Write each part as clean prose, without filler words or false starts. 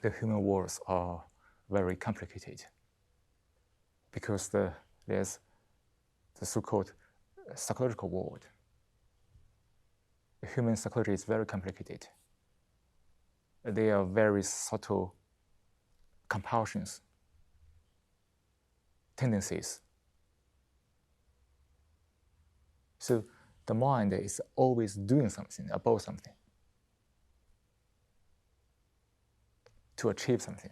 the human worlds are very complicated because there's the so-called psychological world. The human psychology is very complicated. There are very subtle compulsions, tendencies. So the mind is always doing something about something to achieve something,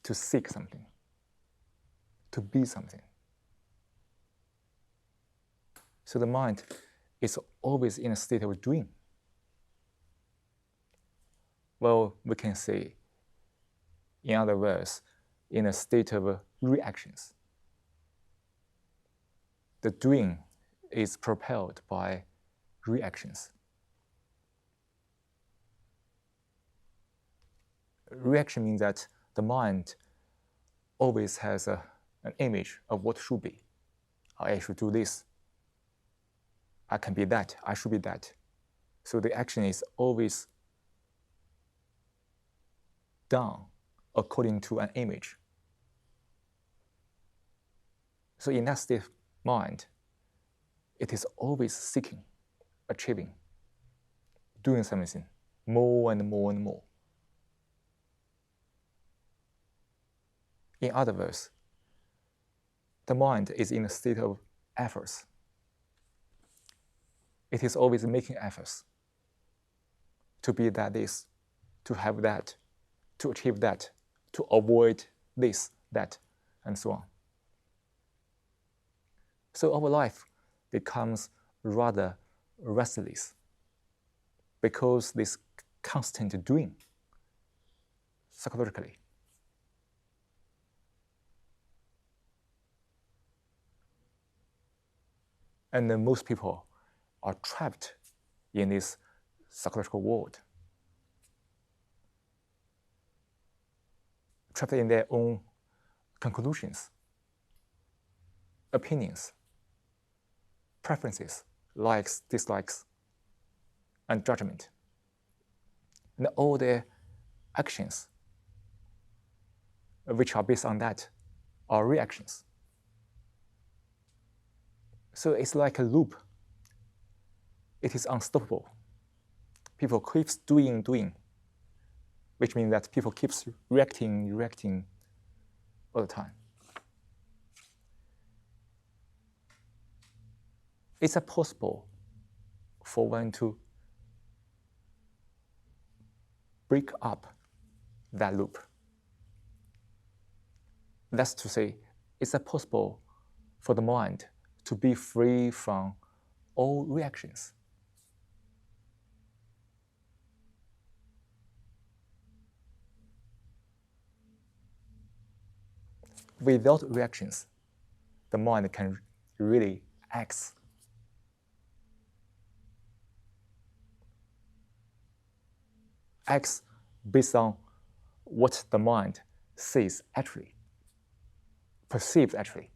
to seek something, to be something. So the mind is always in a state of doing. Well, we can say, in other words, in a state of reactions. The doing is propelled by reactions. Reaction means that the mind always has an image of what should be. I should do this. I can be that. I should be that. So the action is always done according to an image. So in that state of mind, it is always seeking, achieving, doing something more and more and more. In other words, the mind is in a state of efforts. It is always making efforts to be that this, to have that, to achieve that, to avoid this, that, and so on. So our life becomes rather restless because this constant doing psychologically. And then most people are trapped in this psychological world, trapped in their own conclusions, opinions, preferences, likes, dislikes, and judgment. And all their actions, which are based on that, are reactions. So it's like a loop. It is unstoppable. People keep doing, which means that people keep reacting all the time. Is it possible for one to break up that loop? That's to say, is it possible for the mind to be free from all reactions? Without reactions, the mind can really act. Acts based on what the mind sees actually, perceives actually,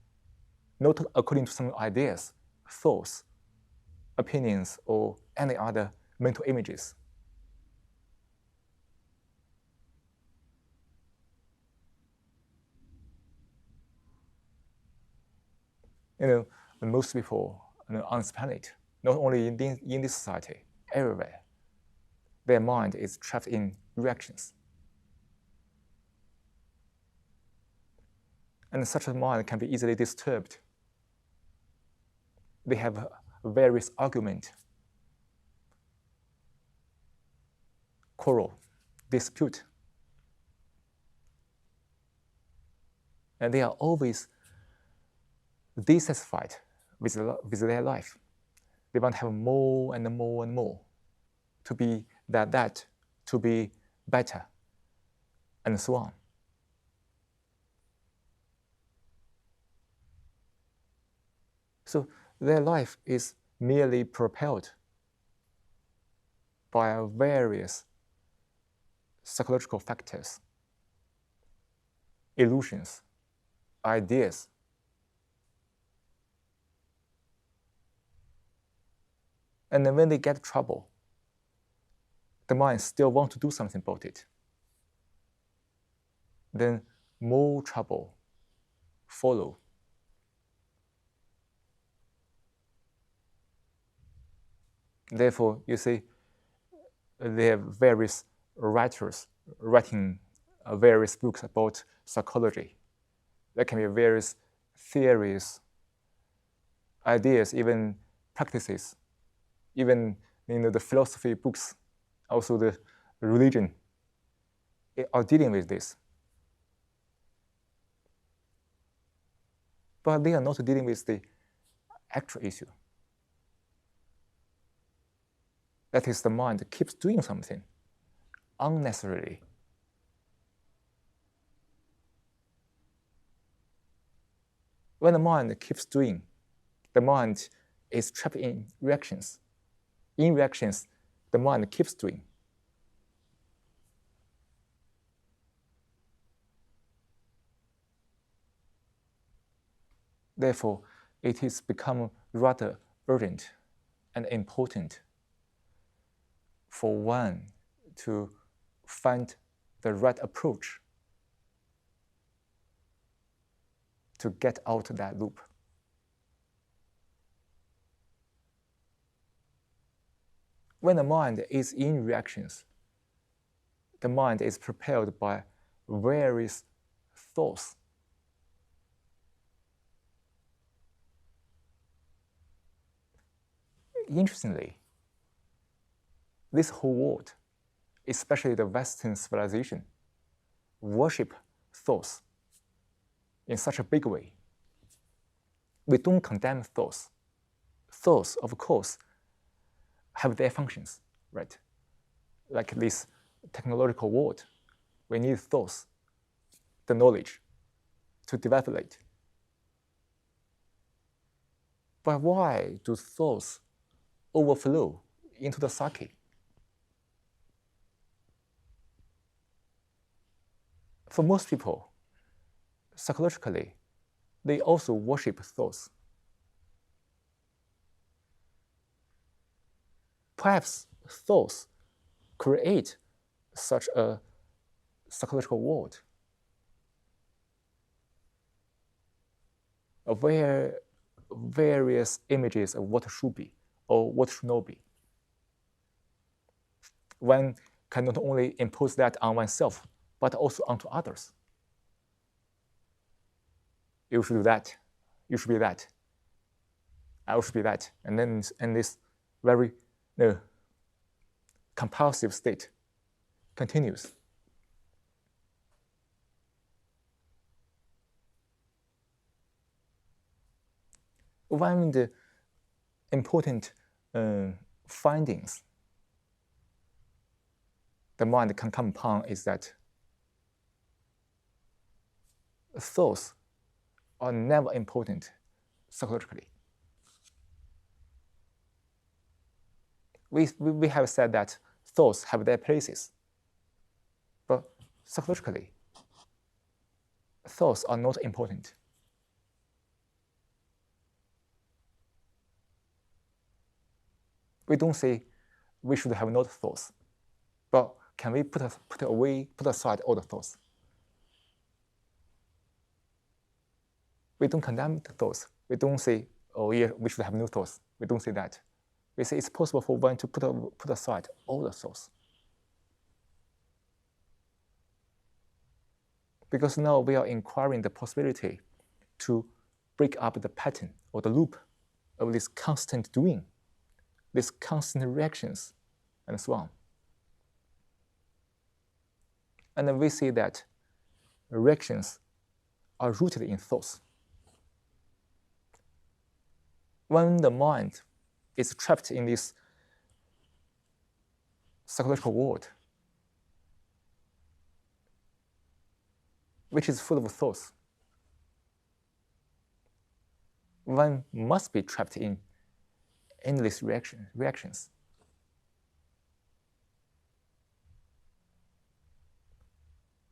not according to some ideas, thoughts, opinions, or any other mental images. Most people on this planet, not only in this society, everywhere, their mind is trapped in reactions. And such a mind can be easily disturbed. They have various arguments, quarrel, dispute. And they are always dissatisfied with their life. They want to have more and more and more, to be that, to be better, and so on. So their life is merely propelled by various psychological factors, illusions, ideas. And then when they get trouble, the mind still wants to do something about it. then more trouble follow. Therefore, you see, there are various writers writing various books about psychology. There can be various theories, ideas, even practices, even the philosophy books, also the religion are dealing with this. But they are not dealing with the actual issue. That is, the mind keeps doing something unnecessarily. When the mind keeps doing, the mind is trapped in reactions. In reactions, the mind keeps doing. Therefore, it has become rather urgent and important for one to find the right approach to get out of that loop. When the mind is in reactions, the mind is propelled by various thoughts. Interestingly, this whole world, especially the Western civilization, worship thoughts in such a big way. We don't condemn thoughts. Thoughts, of course, have their functions, right? Like this technological world, we need thoughts, the knowledge, to develop it. But why do thoughts overflow into the psyche? For most people, psychologically, they also worship thoughts. Perhaps thoughts create such a psychological world where various images of what should be or what should not be. One can not only impose that on oneself, but also onto others. You should do that. You should be that. I should be that. And then in this very compulsive state continues. One of the important findings the mind can come upon is that thoughts are never important psychologically. We have said that thoughts have their places, but psychologically, thoughts are not important. We don't say we should have no thoughts, but can we put aside all the thoughts? We don't condemn the thoughts. We don't say, oh yeah, we should have no thoughts. We don't say that. We say it's possible for one to put aside all the thoughts. Because now we are inquiring the possibility to break up the pattern or the loop of this constant doing, these constant reactions, and so on. And then we see that reactions are rooted in thoughts. When the mind is trapped in this psychological world, which is full of thoughts, one must be trapped in endless reactions.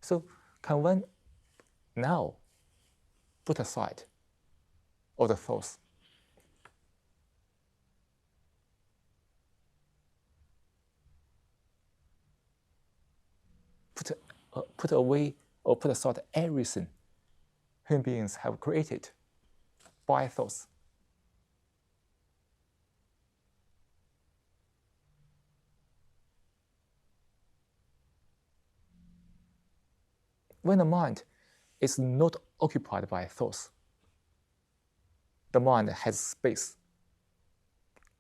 So can one now put aside all the thoughts? Put away or put aside everything human beings have created by thoughts. When the mind is not occupied by thoughts, the mind has space,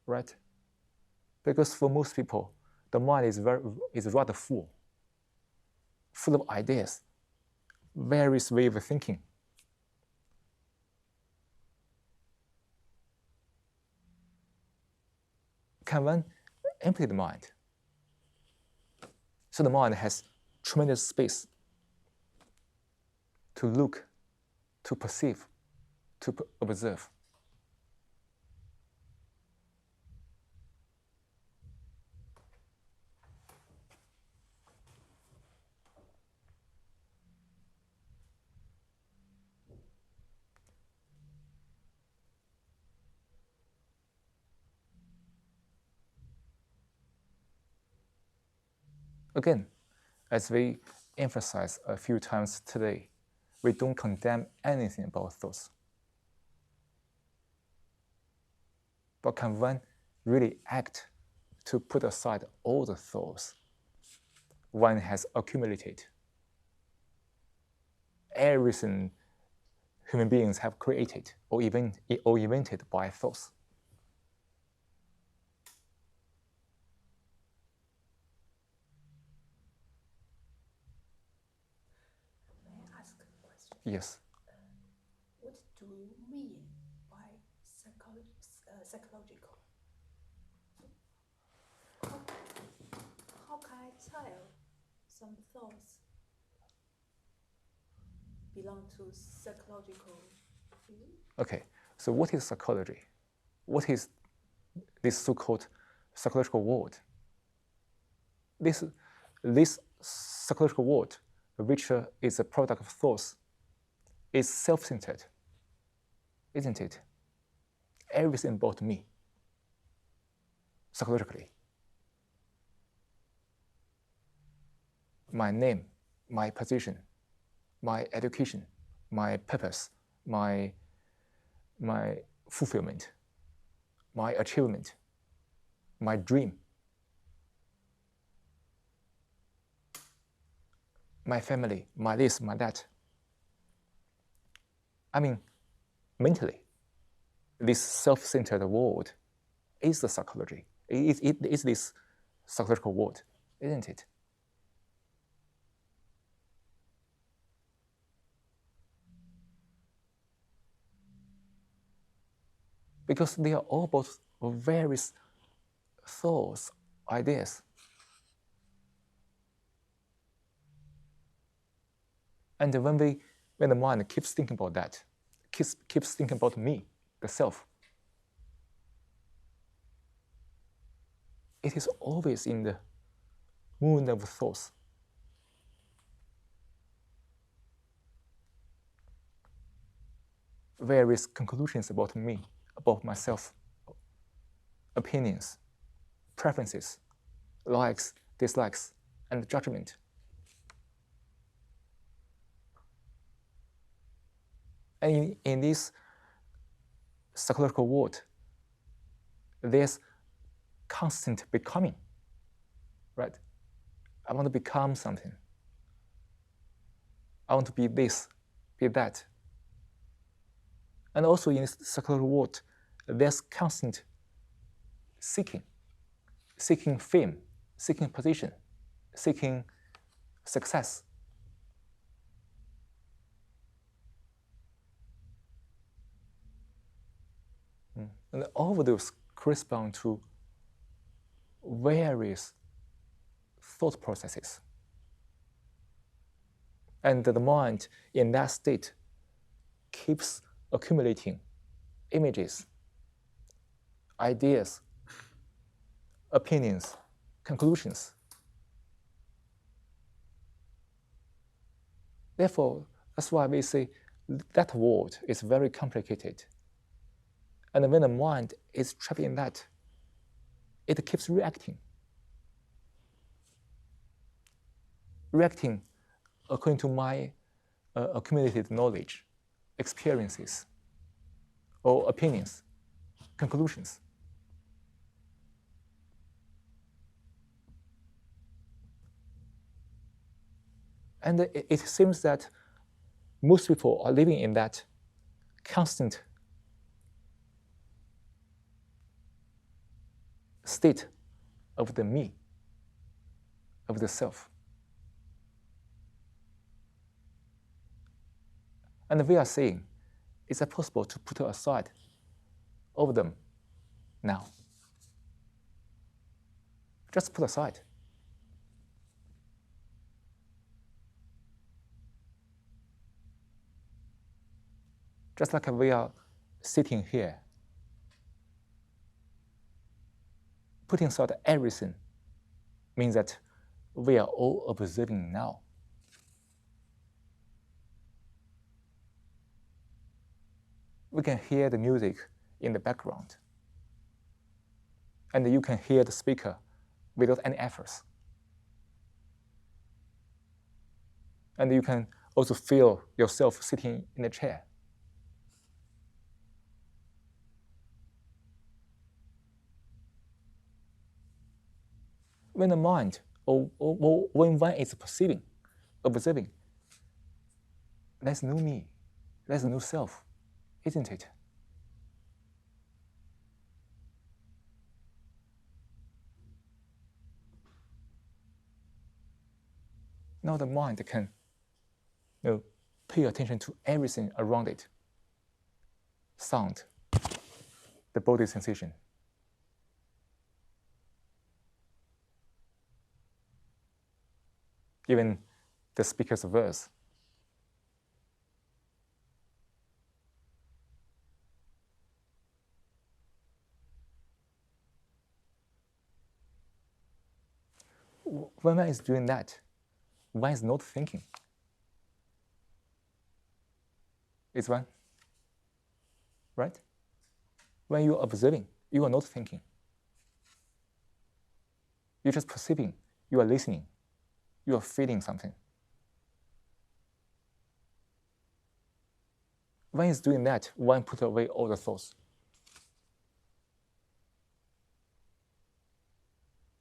right? Because for most people, the mind is rather full of ideas, various ways of thinking. Can one empty the mind? So the mind has tremendous space to look, to perceive, to observe. Again, as we emphasized a few times today, we don't condemn anything about thoughts. But can one really act to put aside all the thoughts one has accumulated? Everything human beings have created or invented by thoughts. May I ask a question? Yes. What do you mean by psychological? How can I tell some thoughts belong to psychological field? Okay, so what is psychology? What is this so-called psychological world? This psychological world, which is a product of thoughts, is self-centered, isn't it? Everything about me, psychologically. My name, my position, my education, my purpose, my fulfillment, my achievement, my dream, my family, my this, my that. I mean, mentally, this self-centered world is the psychology. It is this psychological world, isn't it? Because they are all about various thoughts, ideas. And when the mind keeps thinking about that, keeps thinking about me, the self, it is always in the moon of thoughts. Various conclusions about me, about myself, opinions, preferences, likes, dislikes, and judgment. And in this psychological world, there's constant becoming, right? I want to become something. I want to be this, be that. And also in this psychological world, there's constant seeking fame, seeking position, seeking success. And all of those correspond to various thought processes. And the mind in that state keeps accumulating images, ideas, opinions, conclusions. Therefore, that's why we say that world is very complicated. And when the mind is trapped in that, it keeps reacting according to my accumulated knowledge, experiences, or opinions, conclusions. And it seems that most people are living in that constant state of the me, of the self. And we are saying, is it possible to put aside all of them now? Just put aside. Just like we are sitting here, putting aside everything means that we are all observing now. We can hear the music in the background, and you can hear the speaker without any efforts. And you can also feel yourself sitting in a chair. When the mind, or when one is perceiving, observing, there's no me, there's no self, isn't it? Now the mind can pay attention to everything around it. Sound, the body sensation, even the speaker's verse. When one is doing that, one is not thinking. Is one, right? When you are observing, you are not thinking. You're just perceiving, you are listening, you are feeling something. When is doing that, one put away all the thoughts.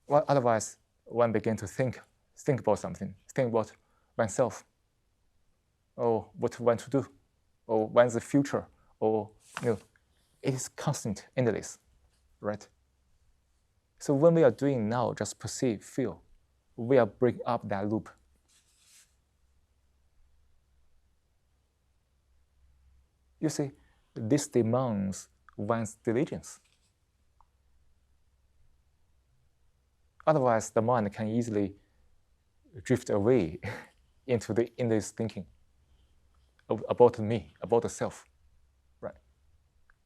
Well, otherwise, one begin to think about something, think about oneself, or what one to do, or one's future, or it is constant, endless, right? So when we are doing now, just perceive, feel, we are breaking up that loop. You see, this demands one's diligence. Otherwise, the mind can easily drift away into the endless thinking about me, about the self, right?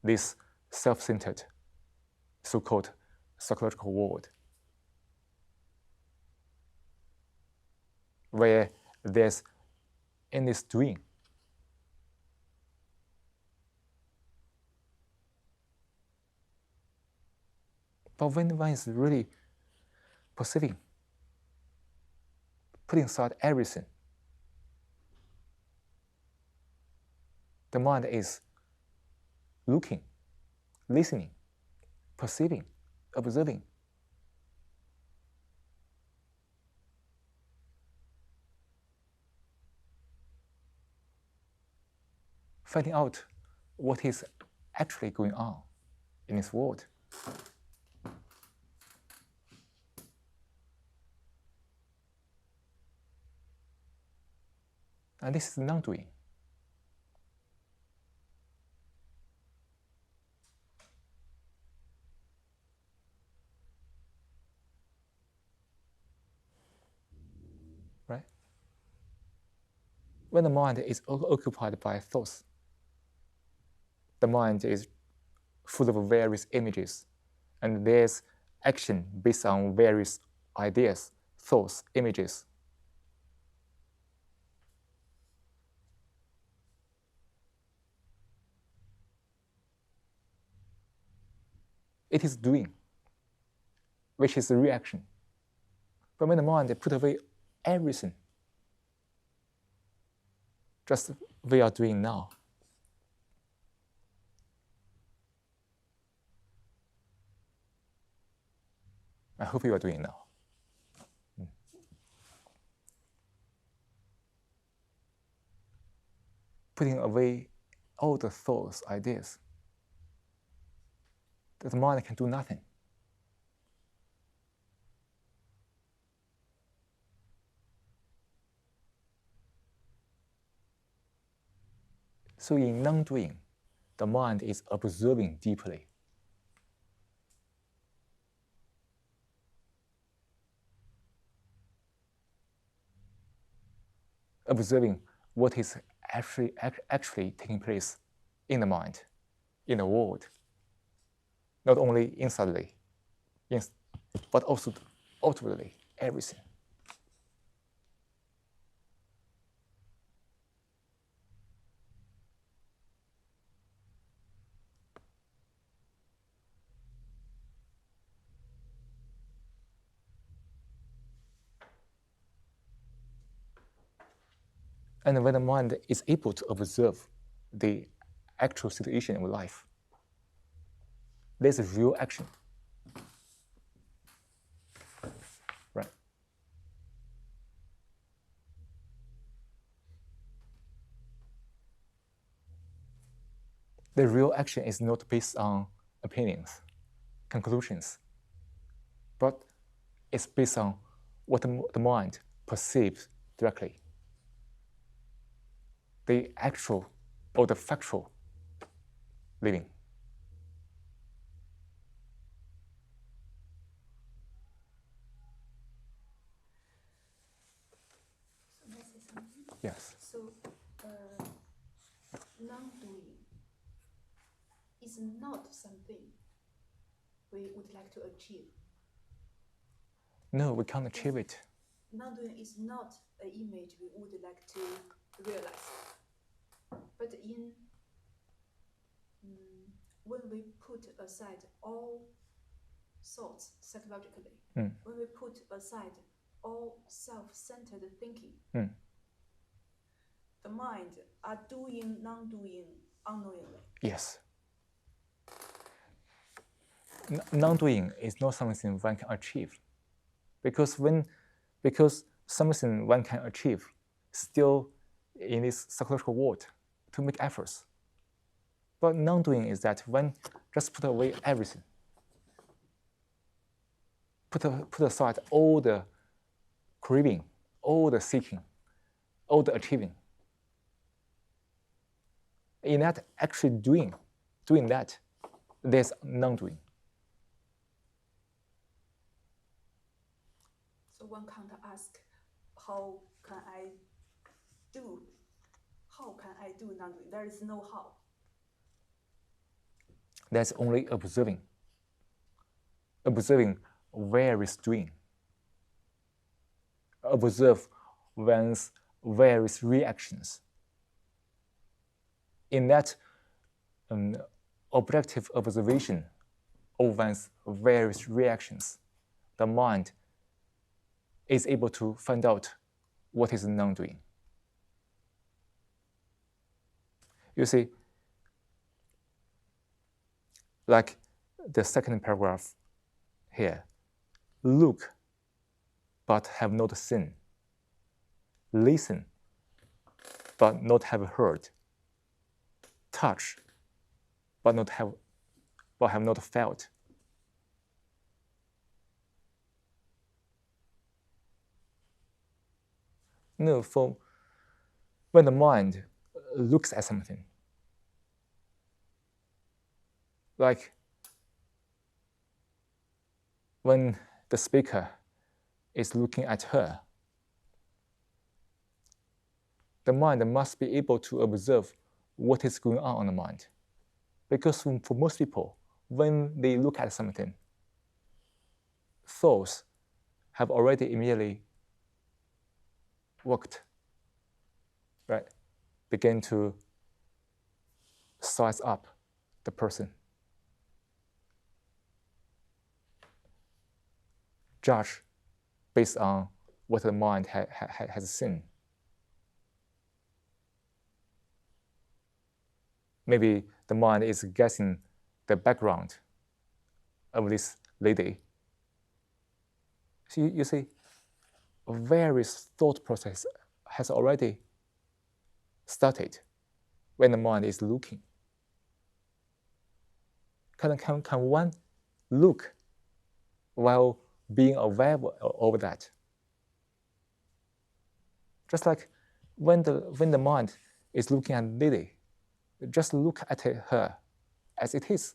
This self-centered, so-called psychological world, where there's endless doing. But when one is really perceiving, putting aside everything, the mind is looking, listening, perceiving, observing. Finding out what is actually going on in this world. And this is non-doing. Right? When the mind is occupied by thoughts, the mind is full of various images, and there's action based on various ideas, thoughts, images. It is doing, which is the reaction. But when the mind put away everything, just we are doing now. I hope you are doing now. Putting away all the thoughts, ideas, that the mind can do nothing. So in non-doing, the mind is observing deeply. Observing what is actually taking place in the mind, in the world, not only insidely, but also outwardly, everything. And when the mind is able to observe the actual situation of life, there's a real action. Right? The real action is not based on opinions, conclusions, but it's based on what the mind perceives directly. The actual or the factual living. So may I say something? Yes. So non-doing is not something we would like to achieve. No, we can't achieve it. Non-doing is not an image we would like to realize. But when we put aside all thoughts psychologically, when we put aside all self-centered thinking, the mind are doing non-doing unknowingly. Yes. Non-doing is not something one can achieve, because something one can achieve still in this psychological world to make efforts. But non-doing is that one just put away everything, put aside all the craving, all the seeking, all the achieving. In that actually doing that, there's non-doing. So one can't ask, how can I do non-doing? There is no how. That's only observing where is doing. Observe one's various reactions. In that objective observation of one's various reactions, the mind is able to find out what is non-doing. You see, like the second paragraph here, look, but have not seen. Listen, but not have heard. Touch, but have not felt. No, for when the mind looks at something, like when the speaker is looking at her, the mind must be able to observe what is going on the mind. Because for most people, when they look at something, thoughts have already immediately worked, right? Begin to size up the person, judge based on what the mind has seen. maybe the mind is guessing the background of this lady. So you see, various thought process has already started when the mind is looking. Can one look while being aware of that? Just like when the mind is looking at Lily, just look at her as it is,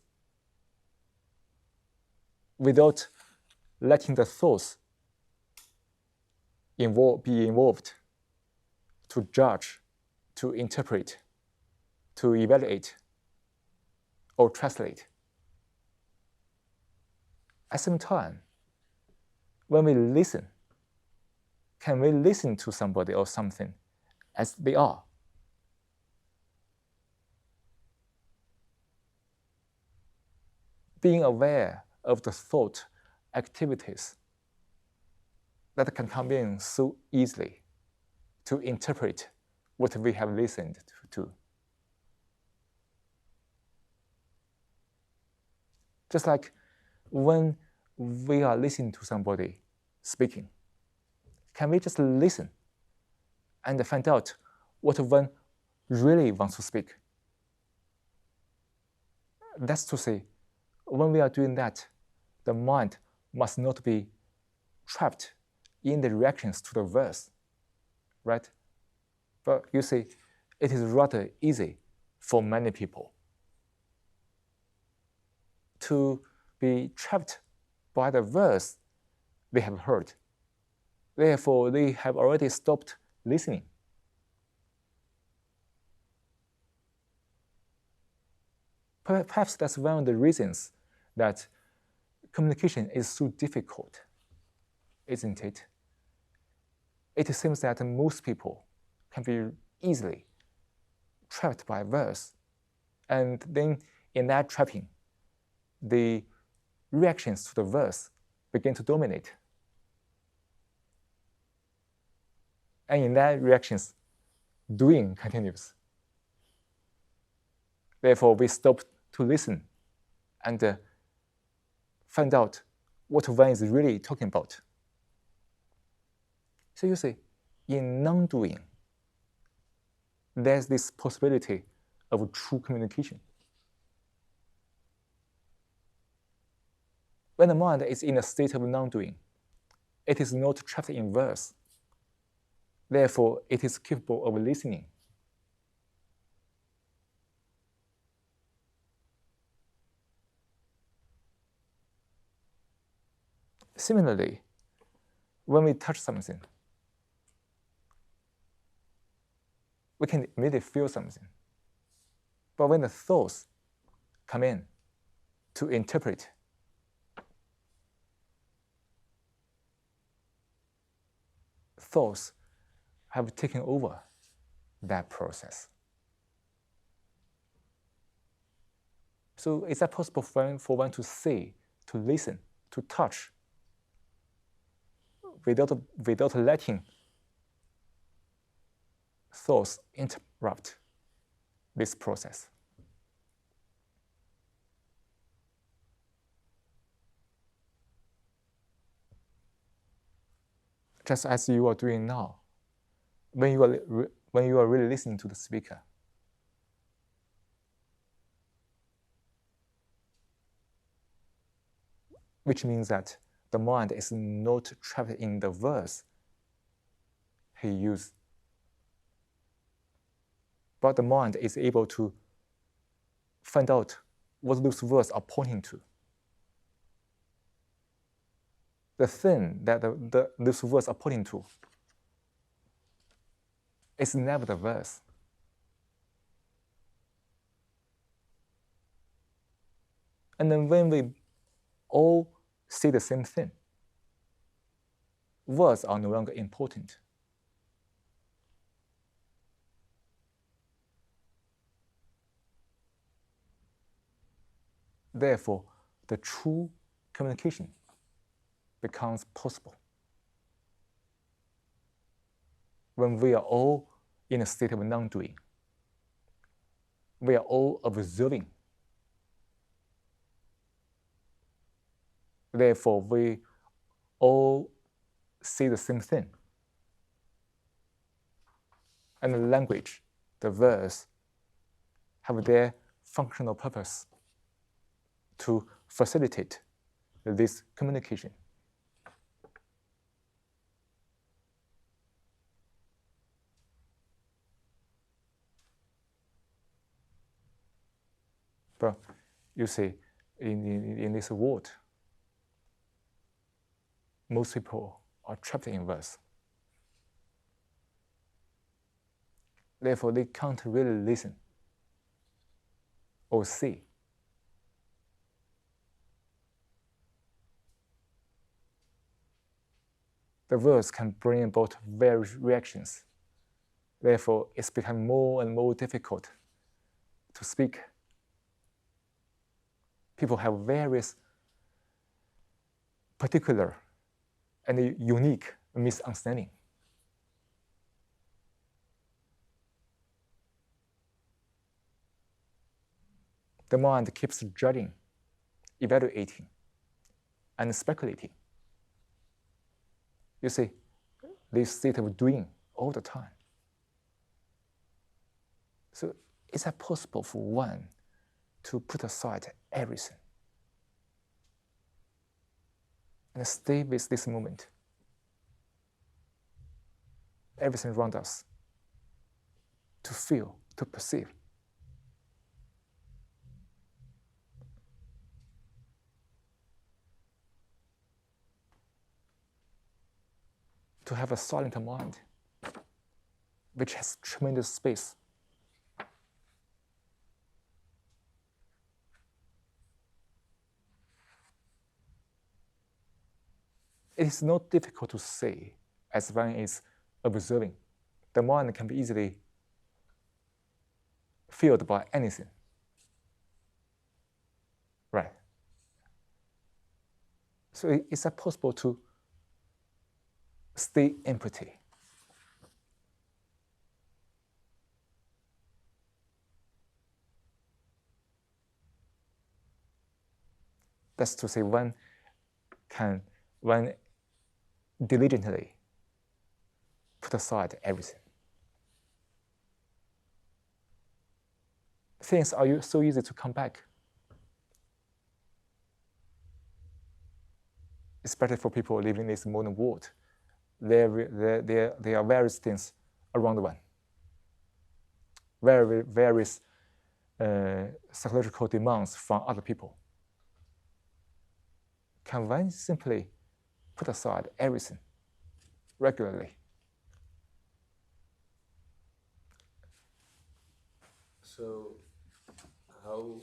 without letting the thoughts be involved to judge, to interpret, to evaluate, or translate. At the same time, when we listen, can we listen to somebody or something as they are? Being aware of the thought activities that can come in so easily to interpret what we have listened to. Just like when we are listening to somebody speaking, can we just listen and find out what one really wants to speak? That's to say, when we are doing that, the mind must not be trapped in the reactions to the verse, right? But you see, it is rather easy for many people to be trapped by the verse they have heard. Therefore, they have already stopped listening. Perhaps that's one of the reasons that communication is so difficult, isn't it? It seems that most people can be easily trapped by verse, and then in that trapping, the reactions to the verse begin to dominate. And in that reactions, doing continues. Therefore, we stop to listen and find out what one is really talking about. So you see, in non-doing, there's this possibility of true communication. When the mind is in a state of non-doing, it is not trapped in verse. Therefore, it is capable of listening. Similarly, when we touch something, we can immediately feel something. But when the thoughts come in to interpret, thoughts have taken over that process. So is that possible for one to see, to listen, to touch, without letting thoughts interrupt this process? Just as you are doing now, when you are really listening to the speaker. Which means that the mind is not trapped in the verse he used, but the mind is able to find out what those words are pointing to. The thing that those words are pointing to is never the verse. And then when we all see the same thing, words are no longer important. Therefore, the true communication becomes possible when we are all in a state of non-doing, we are all observing. Therefore, we all see the same thing. And the language, the verse, have their functional purpose to facilitate this communication. But you see, in this world, most people are trapped in verse. Therefore, they can't really listen or see. The verse can bring about various reactions. Therefore, it's become more and more difficult to speak. People have various particular and unique misunderstanding. The mind keeps judging, evaluating, and speculating. You see, this state of doing all the time. So is that possible for one to put aside everything and stay with this moment? Everything around us, to feel, to perceive. To have a silent mind, which has tremendous space. It is not difficult to say as one is observing. The mind can be easily filled by anything. Right. So is that possible to stay empty? That's to say, one diligently put aside everything. Things are so easy to come back. Especially for people living in this modern world. There are various things around one. Various psychological demands from other people. Can one simply put aside everything regularly? So, how,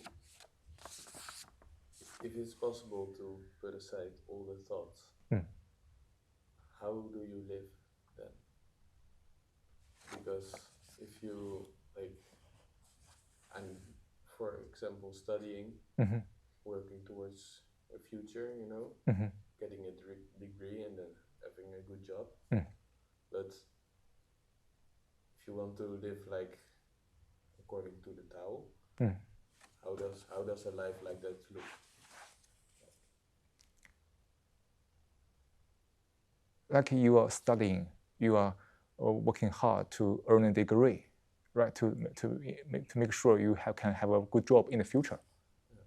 if it's possible to put aside all the thoughts, how do you live then? Because if you, like, I'm, for example, studying, working towards a future, you know, getting a degree and then having a good job. But if you want to live like according to the Tao, how does a life like that look? Like you are studying, you are working hard to earn a degree, right? To make sure you can have a good job in the future. Yeah.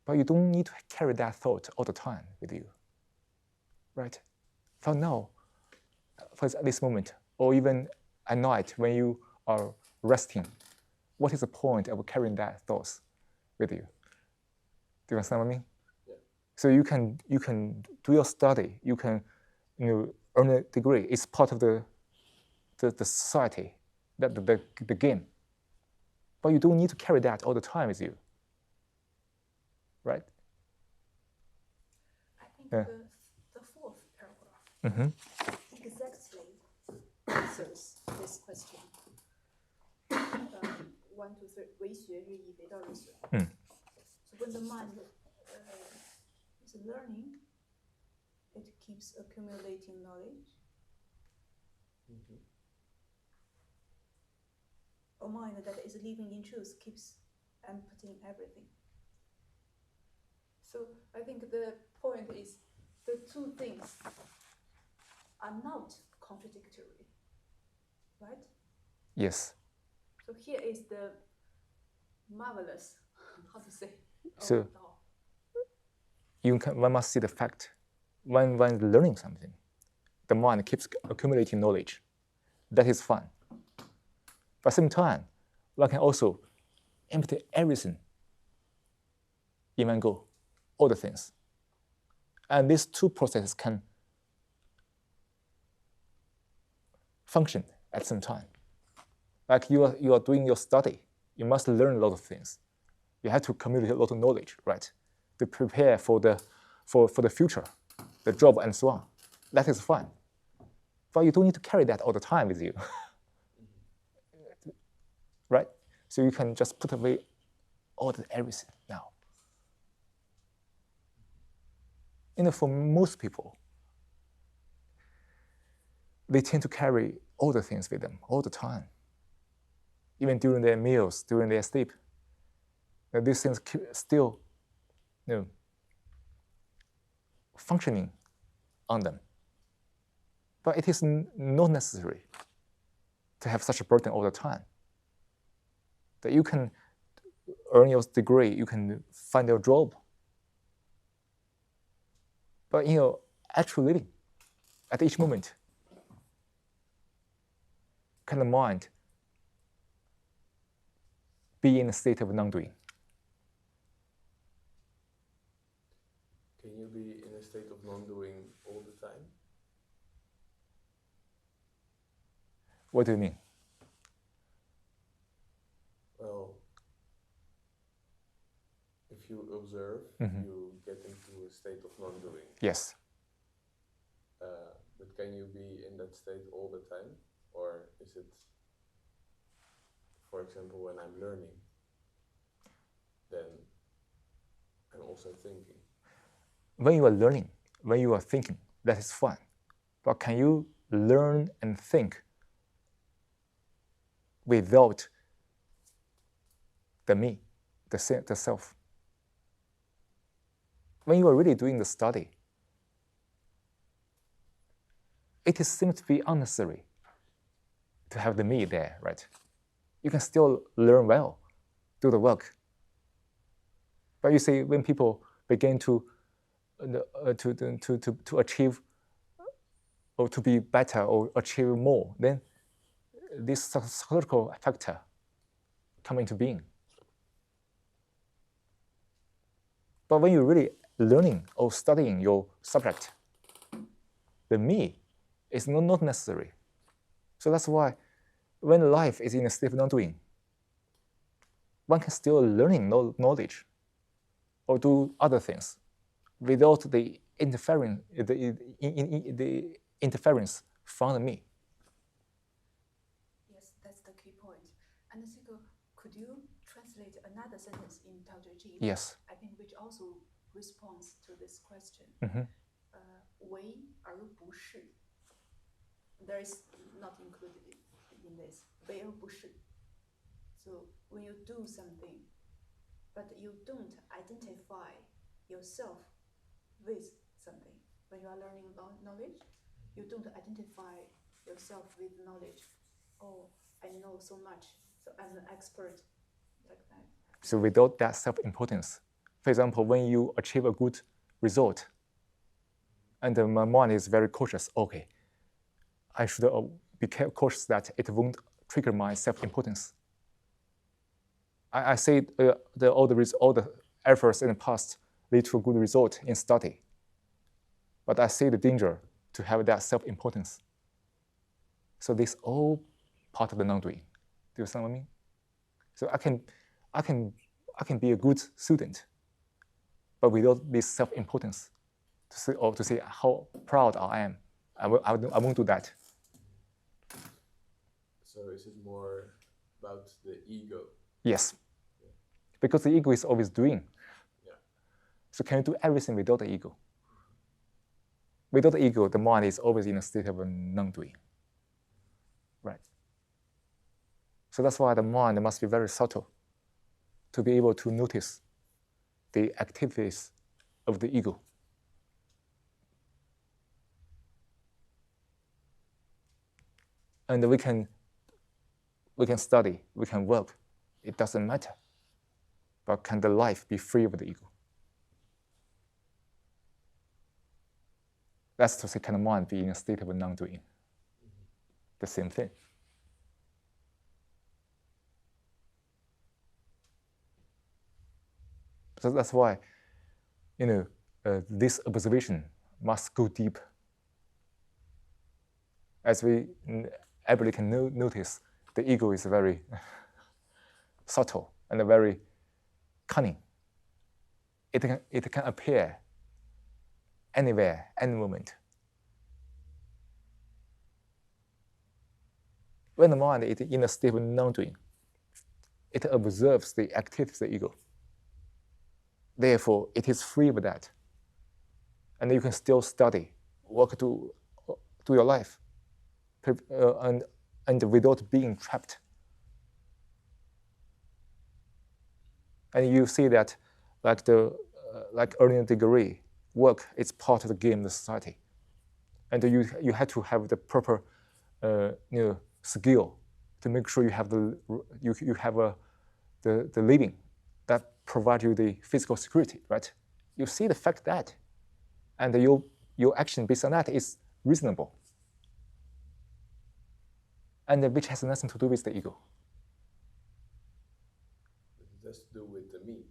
But you don't need to carry that thought all the time with you, right? For now, for this moment, or even at night when you are resting, what is the point of carrying that thoughts with you? Do you understand what I mean? Yeah. So you can do your study, you can earn a degree. It's part of the society, the game. But you don't need to carry that all the time with you, right? I think the fourth paragraph exactly answers this question. 1, 2, 3, 为学日益，为道日损。So when the mind is learning, it keeps accumulating knowledge. a mind that is living in truth keeps emptying everything. So I think the point is the two things are not contradictory, right? Yes. So here is the marvelous, how to say? So one must see the fact. When learning something, the mind keeps accumulating knowledge. That is fun. But at the same time, one can also empty everything in one go, all the things. And these two processes can function at the same time. Like you are doing your study, you must learn a lot of things. You have to accumulate a lot of knowledge, right? To prepare for the future, the job and so on. That is fun. But you don't need to carry that all the time with you. Right? So you can just put away everything now. For most people, they tend to carry all the things with them all the time. Even during their meals, during their sleep. These things keep still functioning on them. But it is not necessary to have such a burden all the time. That you can earn your degree, you can find your job. But in your actual living, at each moment, can the mind be in a state of non-doing? Can you be in a state of non-doing all the time? What do you mean? Well, if you observe, you get into a state of non-doing. Yes. But can you be in that state all the time? Or is it, for example, when I'm learning, then I'm also thinking? When you are learning, when you are thinking, that is fun. But can you learn and think without the me, the self? When you are really doing the study, it seems to be unnecessary to have the me there, right? You can still learn well, do the work. But you see, when people begin to achieve or to be better or achieve more, then this psychological factor come into being. But when you're really learning or studying your subject, the me is not necessary. So that's why when life is in a state of non-doing, one can still learning knowledge or do other things without the interference from the me. Yes, that's the key point. And Cico, could you translate another sentence in Tao Te Ching? Yes. I think which also responds to this question. 为而不是. There is not included in this. 为而不是. So when you do something, but you don't identify yourself with something. When you are learning knowledge, you don't identify yourself with knowledge. Oh, I know so much, so I'm an expert, like that. So without that self-importance, for example, when you achieve a good result, and my mind is very cautious, okay, I should be cautious that it won't trigger my self-importance. I say all the efforts in the past lead to a good result in study. But I see the danger to have that self-importance. So this all part of the non-doing. Do you understand what I mean? So I can be a good student, but without this self-importance to say how proud I am. I won't do that. So is it more about the ego? Yes. Yeah. Because the ego is always doing. Yeah. So can you do everything without the ego? Without the ego, the mind is always in a state of non-doing. Right. So that's why the mind must be very subtle to be able to notice the activities of the ego. And we can study, we can work, it doesn't matter. But can the life be free of the ego? That's to say, can the mind be in a state of non-doing? The same thing. So that's why, this observation must go deep. As everybody can notice, the ego is very subtle and very cunning. It can appear anywhere, any moment. When the mind is in a state of non-doing, it observes the activities of the ego. Therefore, it is free of that. And you can still study, work to your life, and without being trapped. And you see that, like earning a degree, work is part of the game of the society, and you have to have the proper, skill to make sure you have the living that provides you the physical security, right? You see the fact that, and your action based on that is reasonable, and which has nothing to do with the ego. It has to do with the me.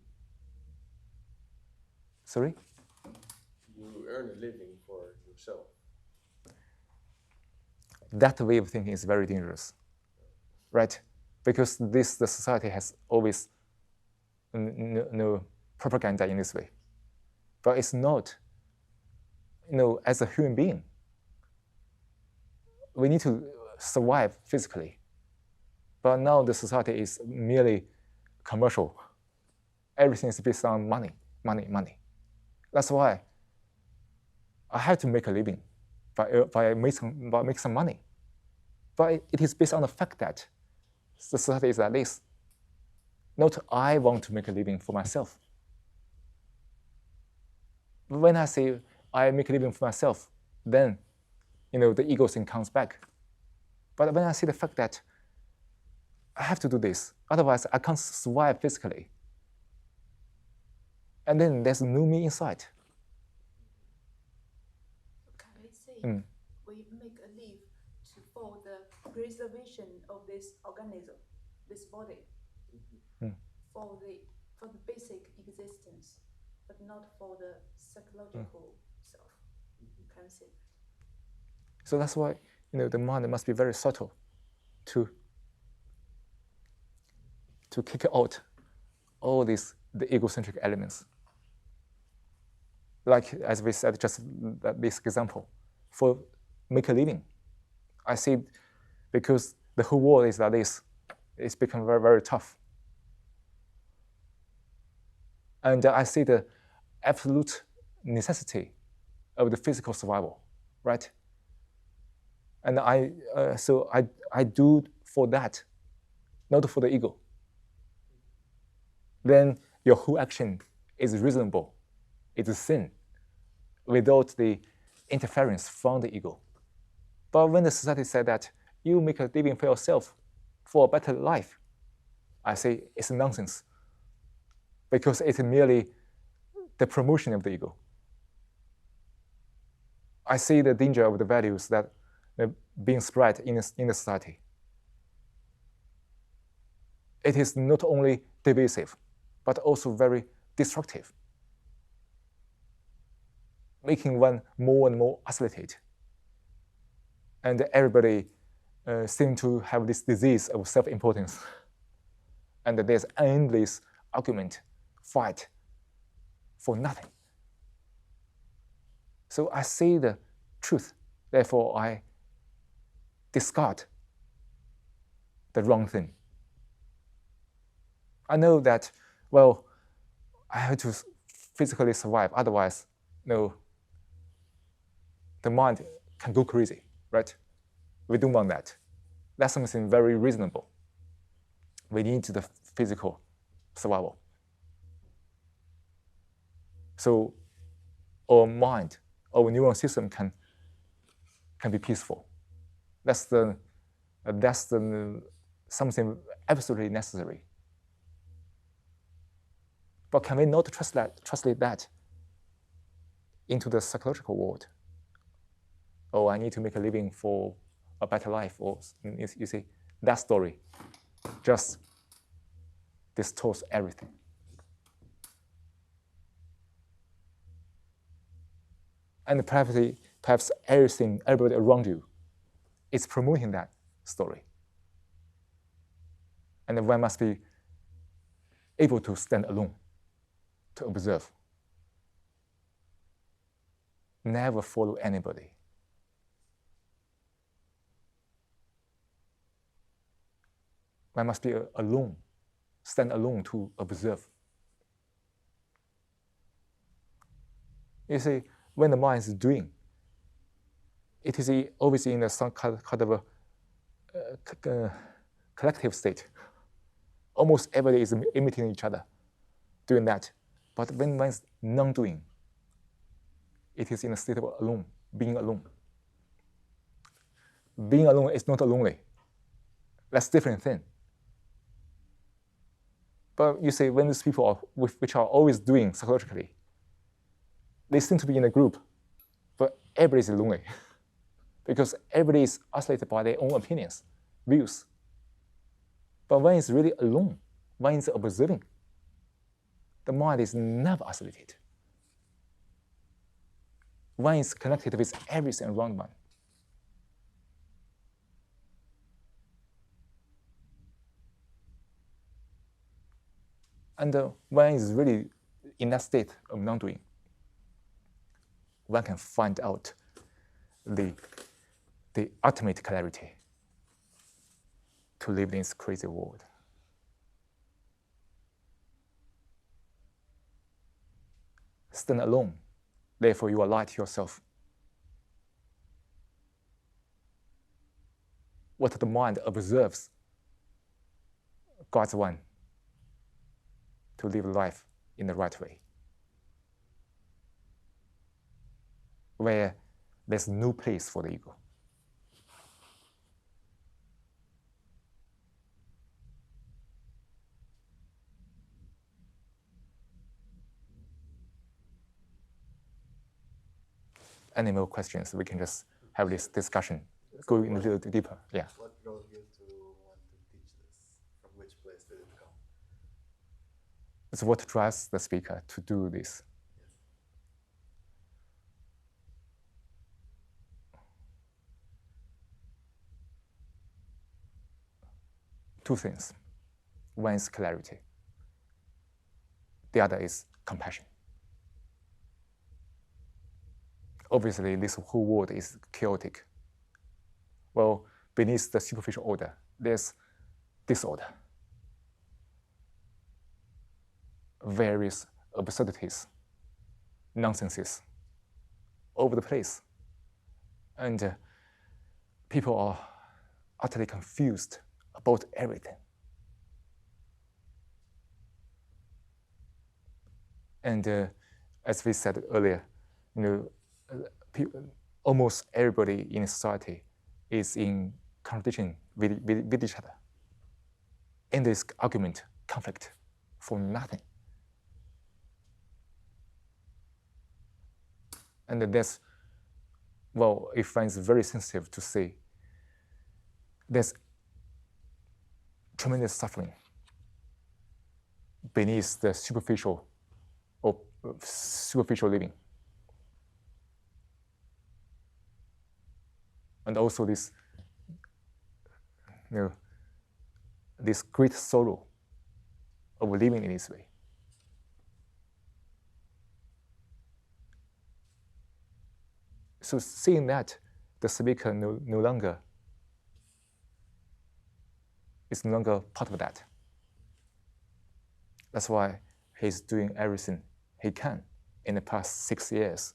Sorry? You earn a living for yourself. That way of thinking is very dangerous, right? Because the society has always no propaganda in this way. But it's not, as a human being, we need to survive physically. But now the society is merely commercial. Everything is based on money, money, money. That's why I have to make a living by make some money. But it is based on the fact that the society is like this. Not I want to make a living for myself. When I say I make a living for myself, then the ego thing comes back. But when I see the fact that I have to do this, otherwise I can't survive physically, and then there's no me inside. Can I say we make a live for the preservation of this organism, this body, for the basic existence, but not for the psychological self. Can I say that? So that's why the mind must be very subtle to kick out all the egocentric elements. Like as we said, just this example, for make a living, I see because the whole world is like this, it's become very, very tough. And I see the absolute necessity of the physical survival, right? And I do for that, not for the ego. Then your whole action is reasonable, it's a sin, without the interference from the ego. But when the society said that you make a living for yourself for a better life, I say it's nonsense, because it's merely the promotion of the ego. I see the danger of the values that are being spread in the society. It is not only divisive, but also very destructive, making one more and more isolated. And everybody seems to have this disease of self-importance. And there's endless argument, fight for nothing. So I see the truth, therefore I discard the wrong thing. I know that, well, I have to physically survive, otherwise, the mind can go crazy, right? We don't want that. That's something very reasonable. We need the physical survival. So our mind, our neuron system can be peaceful. That's something absolutely necessary. But can we not translate that into the psychological world? Oh, I need to make a living for a better life. Or you see, that story just distorts everything. And perhaps everybody around you is promoting that story. And one must be able to stand alone, to observe. Never follow anybody. One must be alone, stand alone to observe. You see, when the mind is doing, it is always in some kind of a collective state. Almost everybody is imitating each other, doing that. But when one is non-doing, it is in a state of alone, being alone. Being alone is not lonely. That's a different thing. But you see, when these people which are always doing psychologically, they seem to be in a group, but everybody is lonely because everybody is isolated by their own opinions, views. But when it's really alone, when it's observing, the mind is never isolated. When it's connected with everything around one. And when it's really in that state of non-doing, one can find out the ultimate clarity to live in this crazy world. Stand alone, therefore you are light to yourself. What the mind observes guides one to live life in the right way, where there's no place for the ego. Any more questions? We can just have this discussion, go in a little deeper. Yeah. What drove you to want to teach this? From which place did it come? It's what drives the speaker to do this. Two things. One is clarity. The other is compassion. Obviously, this whole world is chaotic. Well, beneath the superficial order, there's disorder. Various absurdities, nonsenses, over the place. And people are utterly confused about everything. And as we said earlier, almost everybody in society is in contradiction with each other. In this argument, conflict for nothing. And that's, well, I find it very sensitive to say there's tremendous suffering beneath the superficial living. And also this, this great sorrow of living in this way. So seeing that, the speaker no longer is no longer part of that. That's why he's doing everything he can in the past 6 years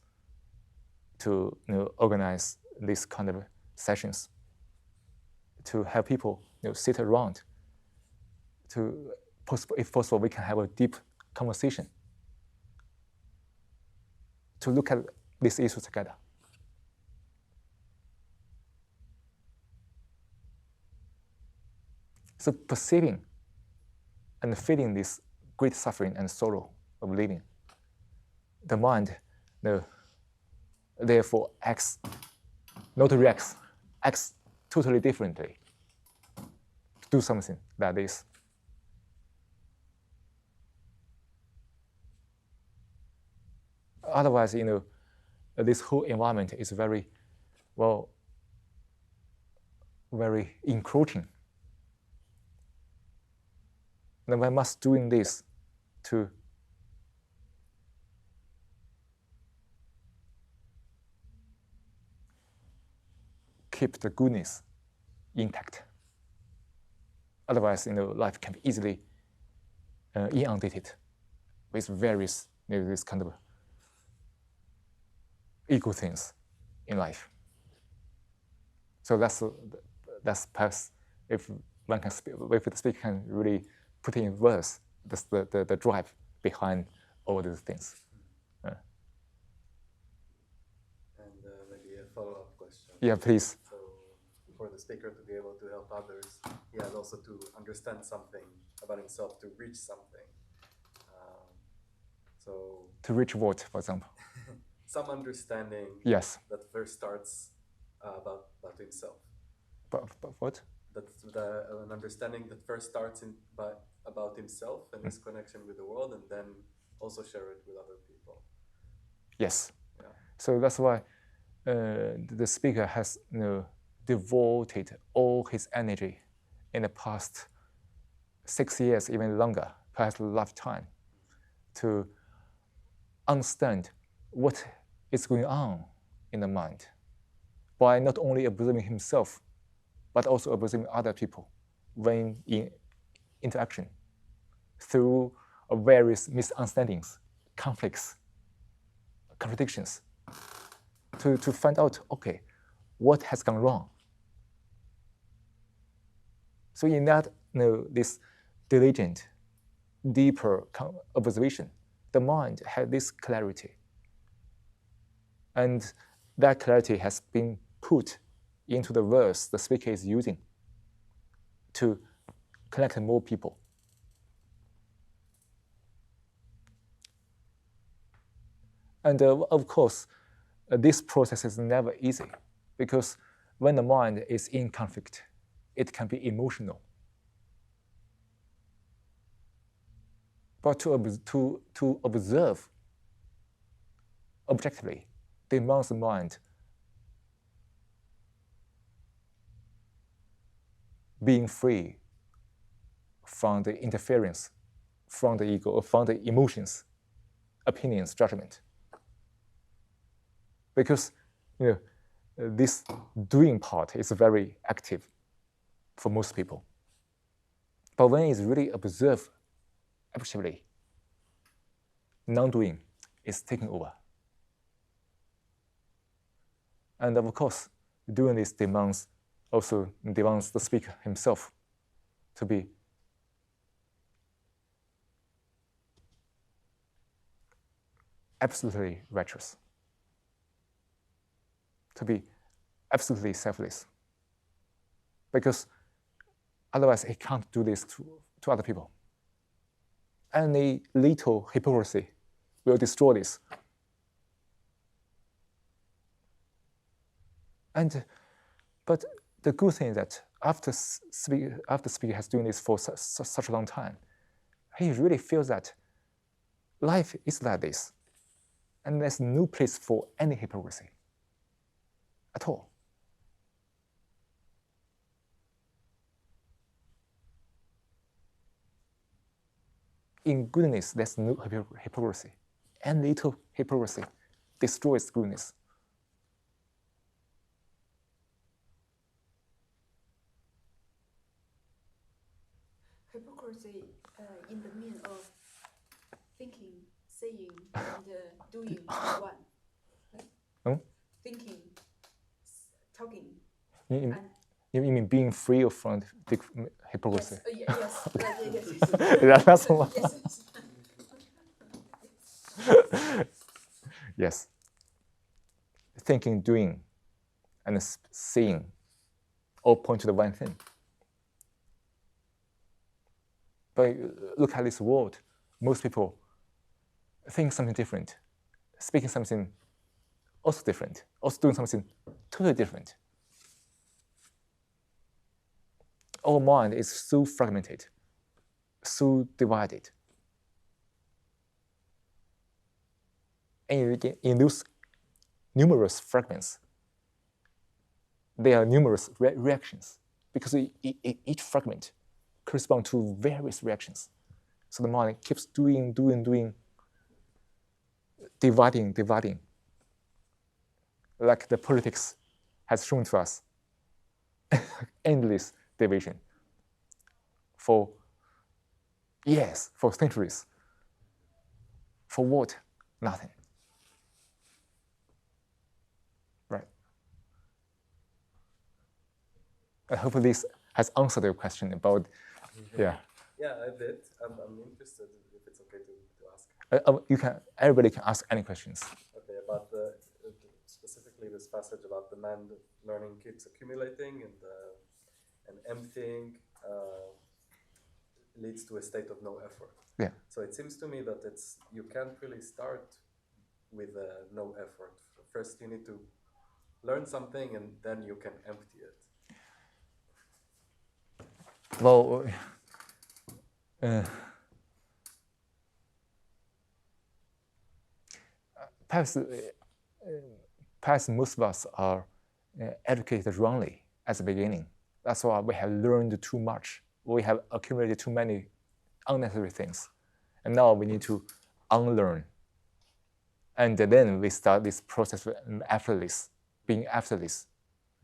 to organize this kind of sessions, to have people sit around if possible, we can have a deep conversation to look at this issue together. So perceiving and feeling this great suffering and sorrow of living, the mind therefore acts, not reacts, acts totally differently to do something like this. Otherwise, this whole environment is very encroaching. And we must doing this to keep the goodness intact. Otherwise, life can be easily inundated with various this kind of ego things in life. So that's perhaps if one can speak, if the speaker can really put in verse the drive behind all these things. And maybe a follow-up question. Yeah, please. So for the speaker to be able to help others, he has also to understand something about himself to reach something. So to reach what, for example? Some understanding. Yes. That first starts about himself. But what? That's an understanding that first starts about himself and his connection with the world, and then also share it with other people. Yes. Yeah. So that's why the speaker has devoted all his energy in the past 6 years, even longer, perhaps a lifetime, to understand what is going on in the mind by not only observing himself, but also observing other people when in interaction through various misunderstandings, conflicts, contradictions, to find out, okay, what has gone wrong. So in that, this diligent, deeper observation, the mind had this clarity. And that clarity has been put into the verse the speaker is using to connect more people. And of course, this process is never easy, because when the mind is in conflict, it can be emotional. But to observe objectively demands the mind being free from the interference, from the ego, or from the emotions, opinions, judgment. Because this doing part is very active for most people. But when it's really observed objectively, non-doing is taking over. And of course, doing this demands the speaker himself to be absolutely righteous, to be absolutely selfless, because otherwise he can't do this to other people. Any little hypocrisy will destroy this. But the good thing is that after speaker has doing this for such a long time, he really feels that life is like this, and there's no place for any hypocrisy at all. In goodness, there's no hypocrisy. And little hypocrisy destroys goodness. Hypocrisy in the mean of thinking, saying, and doing one. Hmm? Thinking, talking, In and You mean being free from the hypocrisy? Yes. That's the one. Yes. Thinking, doing, and seeing all point to the one thing. But look at this world. Most people think something different, speaking something also different, also doing something totally different. Our mind is so fragmented, so divided. And in those numerous fragments, there are numerous reactions, because each fragment corresponds to various reactions. So the mind keeps doing, dividing, like the politics has shown to us. Endless division for years, for centuries. For what? Nothing. Right. I hope this has answered your question about, yeah. Yeah, I did. I'm interested if it's okay to ask. Everybody can ask any questions. Okay, about specifically this passage about the man learning keeps accumulating and emptying leads to a state of no effort. Yeah. So it seems to me that you can't really start with no effort. First, you need to learn something, and then you can empty it. Well, perhaps most of us are educated wrongly at the beginning. That's why we have learned too much. We have accumulated too many unnecessary things. And now we need to unlearn. And then we start this process of being effortless.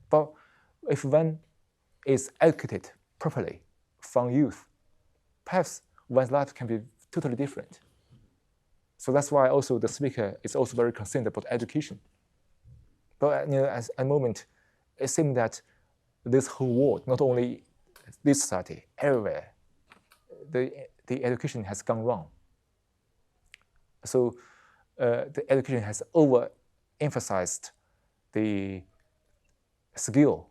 But if one is educated properly from youth, perhaps one's life can be totally different. So that's why also the speaker is also very concerned about education. But at a moment, it seems that this whole world, not only this society, everywhere, the education has gone wrong. So the education has overemphasized the skill,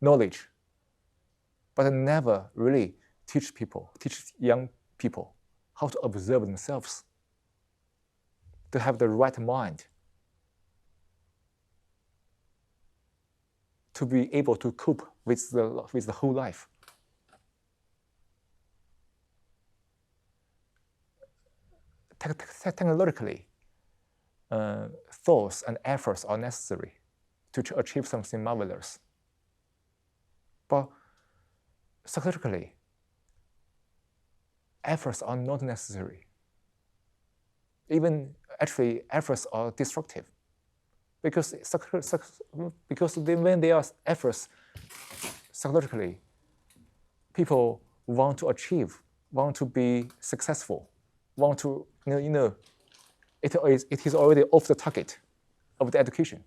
knowledge, but never really teach young people how to observe themselves, to have the right mind, to be able to cope with the whole life. Technologically, thoughts and efforts are necessary to achieve something marvelous. But psychologically, efforts are not necessary. Even actually, efforts are destructive. Because when there are efforts psychologically, people want to achieve, want to be successful, want to, it is already off the target of the education.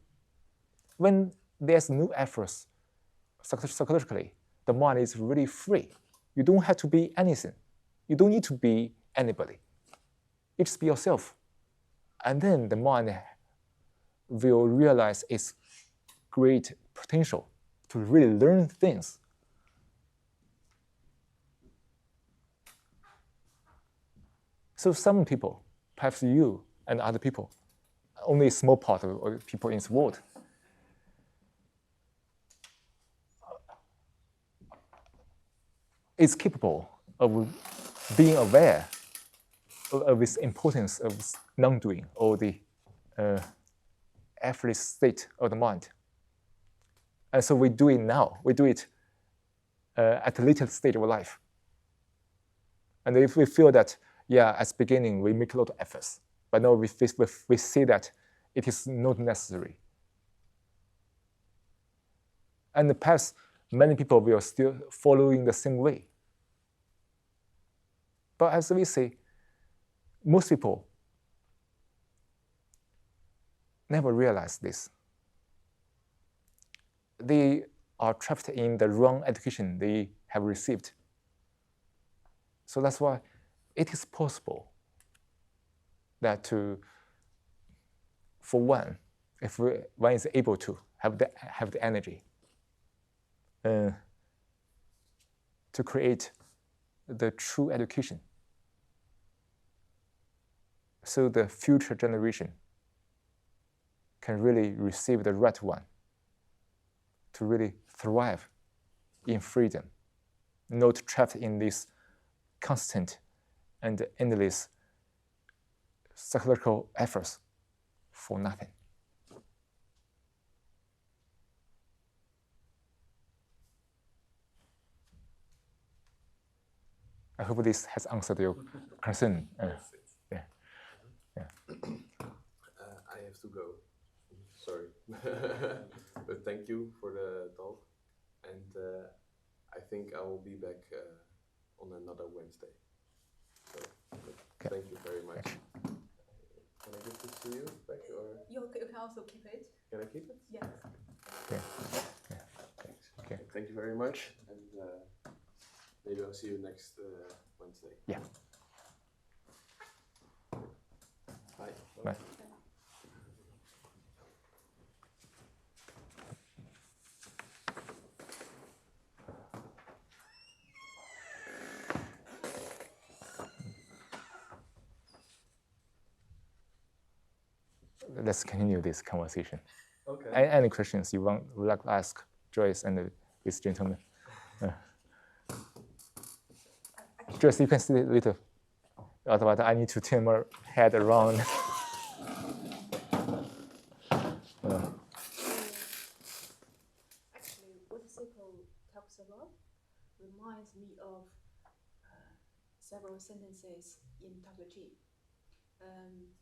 When there's no efforts psychologically, the mind is really free. You don't have to be anything. You don't need to be anybody. You just be yourself. And then the mind will realize its great potential to really learn things. So some people, perhaps you and other people, only a small part of people in this world, is capable of being aware of this importance of non-doing or the effortless state of the mind. And so we do it now. We do it at a later stage of life. And if we feel that, at the beginning we make a lot of efforts, but now we see that it is not necessary. And perhaps many people will still following the same way. But as we say, most people never realize this. They are trapped in the wrong education they have received. So that's why it is possible that for one, if one is able to have the energy to create the true education, so the future generation can really receive the right one to really thrive in freedom, not trapped in this constant and endless psychological efforts for nothing. I hope this has answered your concern. Yeah. I have to go. Sorry. But thank you for the talk. And I think I will be back on another Wednesday. So thank you very much. Can I give this to you back? Or? You can also keep it. Can I keep it? Yes. Okay. Thank you very much. And maybe I'll see you next Wednesday. Yeah. Bye. Bye. Let's continue this conversation. Okay. Any questions you would like to ask Joyce and this gentleman? Joyce, you can see a little. Otherwise, I need to turn my head around. Actually, what Cico talks about reminds me of several sentences in Tao Te Ching.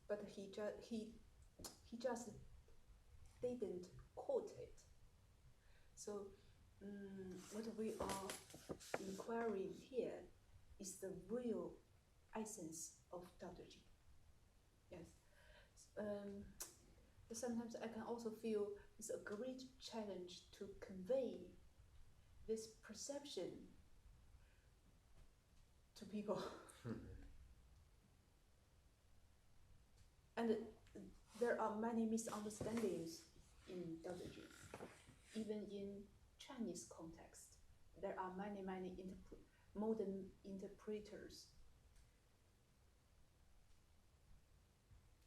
But he just didn't quote it. So what we are inquiring here is the real essence of Tao Te Ching. Yes. But sometimes I can also feel it's a great challenge to convey this perception to people. And there are many misunderstandings in Tao Te Ching. Even in Chinese context, there are many modern interpreters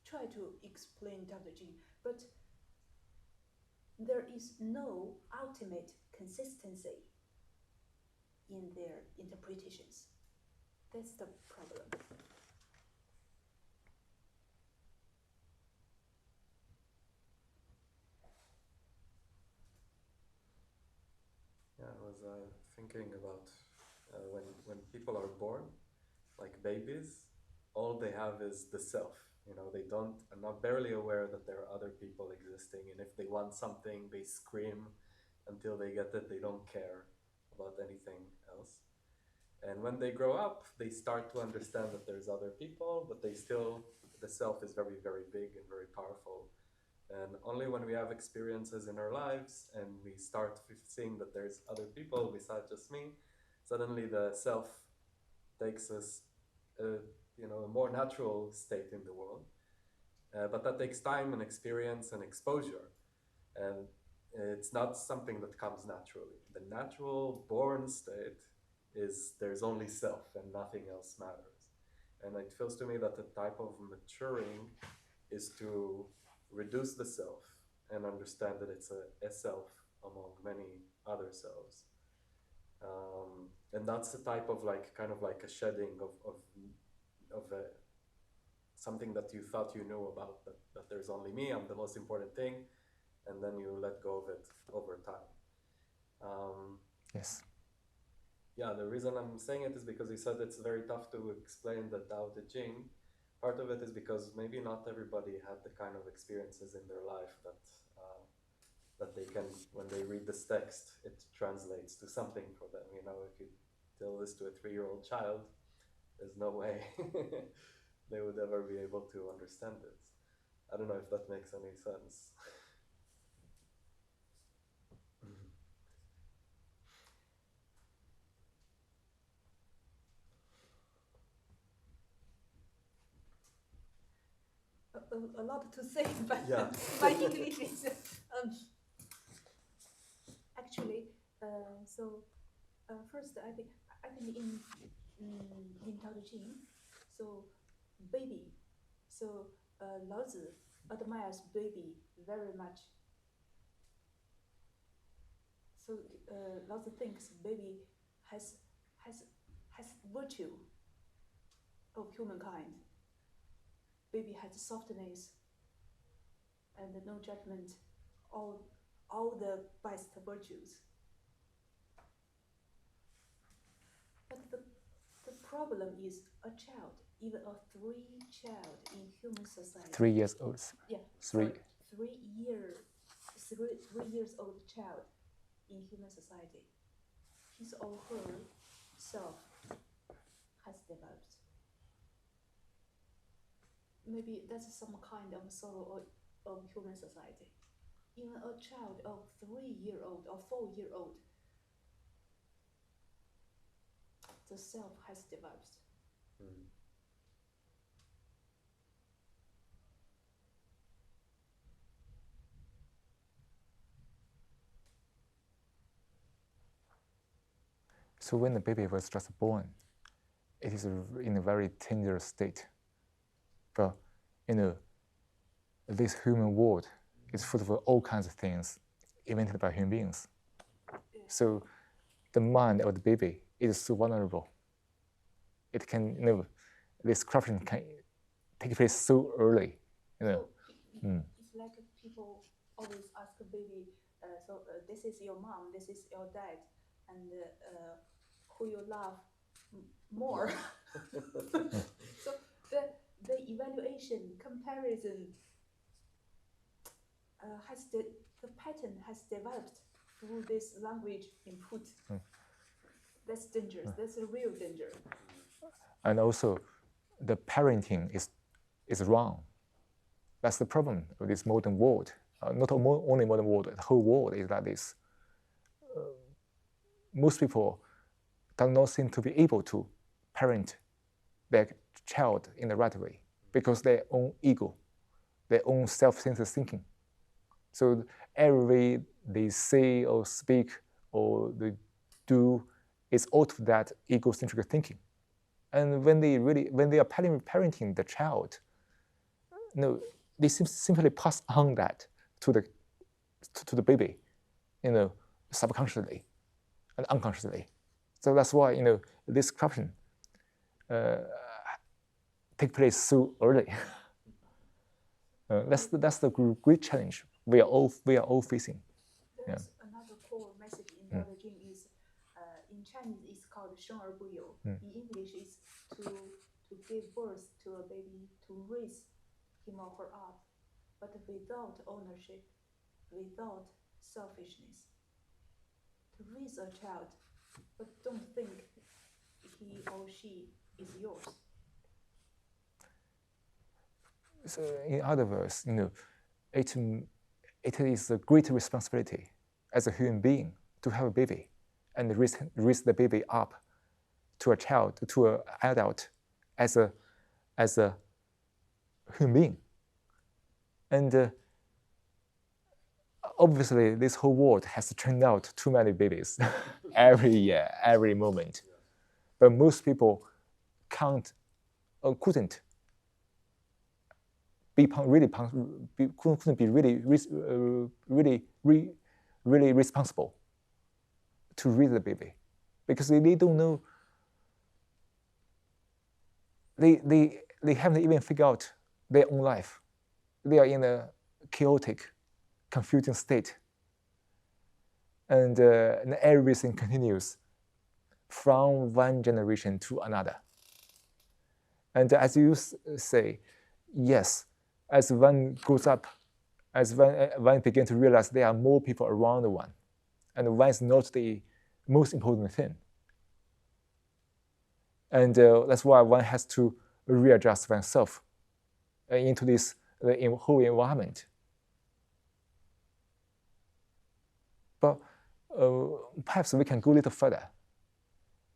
try to explain Tao Te Ching, but there is no ultimate consistency in their interpretations. That's the problem. Yeah, I was thinking about when people are born, like babies, all they have is the self. You know, they are not barely aware that there are other people existing, and if they want something, they scream until they get it. They don't care about anything else. And when they grow up, they start to understand that there's other people, but the self is very, very big and very powerful. And only when we have experiences in our lives and we start seeing that there's other people besides just me, suddenly the self takes us a more natural state in the world. But that takes time and experience and exposure. And it's not something that comes naturally. The natural born state is there's only self and nothing else matters. And it feels to me that the type of maturing is to reduce the self and understand that it's a self among many other selves. And that's the type of kind of like a shedding of something that you thought you knew about, that there's only me, I'm the most important thing, and then you let go of it over time. Yes. Yeah, the reason I'm saying it is because you said it's very tough to explain the Tao Te Ching. Part of it is because maybe not everybody had the kind of experiences in their life that they can, when they read this text, it translates to something for them. You know, if you tell this to a 3-year-old child, there's no way they would ever be able to understand it. I don't know if that makes any sense. a lot to say, but Yeah. my English is actually. First, I think in Tao Te Ching, so baby, so Lao Tzu admires baby very much. So Lao Tzu thinks baby has virtue of humankind. Baby has softness and no judgment, all the best virtues. But the problem is a child, even a 3-child in human society. 3 years old. Yeah, Three. Sorry, 3 years old child in human society. His or her self has developed. Maybe that's some kind of sorrow of human society. Even a child of 3-year-old or 4-year-old, the self has developed. So when the baby was just born, it is in a very tender state. But this human world is full of all kinds of things invented by human beings. So the mind of the baby is so vulnerable. It can, this corruption can take place so early. So it's like people always ask a baby, this is your mom, this is your dad, and who you love more. So the evaluation comparison the pattern has developed through this language input. That's dangerous. That's a real danger. And also, the parenting is wrong. That's the problem of this modern world. Not only modern world, the whole world is like this. Most people do not seem to be able to parent their child in the right way because their own ego, their own self-centered thinking. So every way they say or speak or they do is out of that egocentric thinking. And when they are parenting the child, they simply pass on that to the baby, subconsciously and unconsciously. So that's why this corruption take place so early. That's the great challenge we are all facing. There's another core message in Tao Te Ching is in Chinese it's called 生而不有. In English is to give birth to a baby, to raise him or her up, but without ownership, without selfishness. To raise a child, but don't think he or she is yours. So in other words, it is a great responsibility as a human being to have a baby and raise the baby up to a child, to an adult, as a human being. And obviously, this whole world has turned out too many babies every year, every moment. But most people can't or couldn't be really responsible to raise the baby, because they don't know. They haven't even figured out their own life. They are in a chaotic, confusing state, and everything continues from one generation to another. And as you say, yes, as one grows up, as one begins to realize there are more people around one, and one is not the most important thing. And that's why one has to readjust oneself into this whole environment. But perhaps we can go a little further.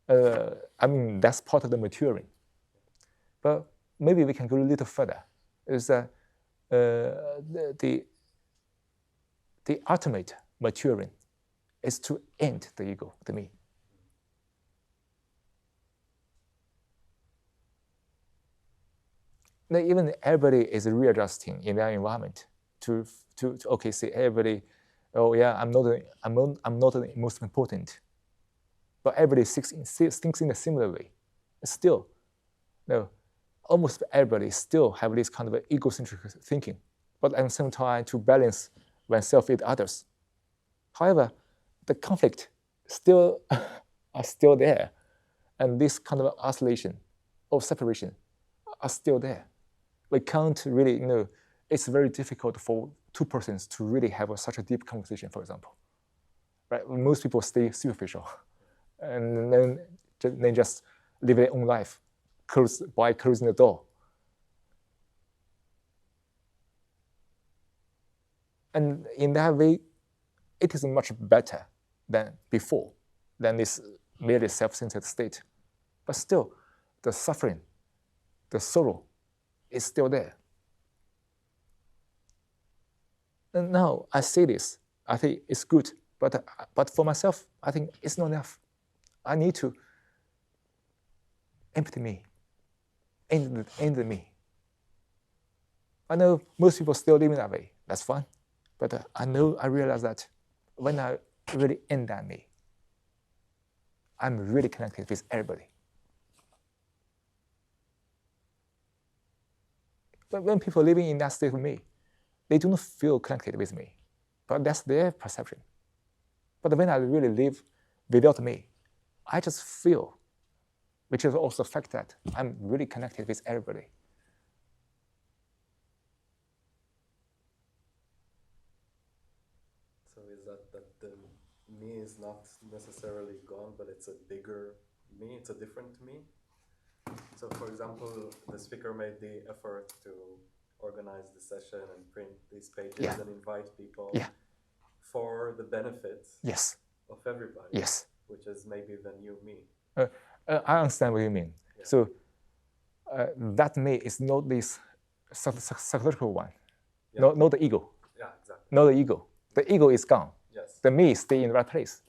That's part of the maturing. But maybe we can go a little further. Is that the ultimate maturing is to end the ego, the me. Now, even everybody is readjusting in their environment to okay, say everybody, oh yeah, I'm not the most important, but everybody thinks in a similar way. Still, no, almost everybody still have this kind of egocentric thinking, but at the same time to balance oneself with others. However, the conflict still are still there, and this kind of isolation or separation are still there. We can't really, it's very difficult for two persons to really have such a deep conversation, for example. Right? Most people stay superficial, and then they just live their own life by closing the door. And in that way, it is much better than before, than this merely self-centered state. But still, the suffering, the sorrow is still there. And now I say this, I think it's good, but for myself, I think it's not enough. I need to empty me, end the me. I know most people still living that way, that's fine. But I realize that when I really end that me, I'm really connected with everybody. But when people living in that state of me, they do not feel connected with me, but that's their perception. But when I really live without me, I just feel, which is also the fact that I'm really connected with everybody. So is that the me is not necessarily gone, but it's a bigger me, it's a different me? So for example, the speaker made the effort to organize the session and print these pages and invite people for the benefit of everybody, which is maybe the new me. I understand what you mean. Yeah. So that me is not this psychological one, not the ego. Yeah, exactly. Not the ego. The ego is gone. Yes. The me stay in the right place,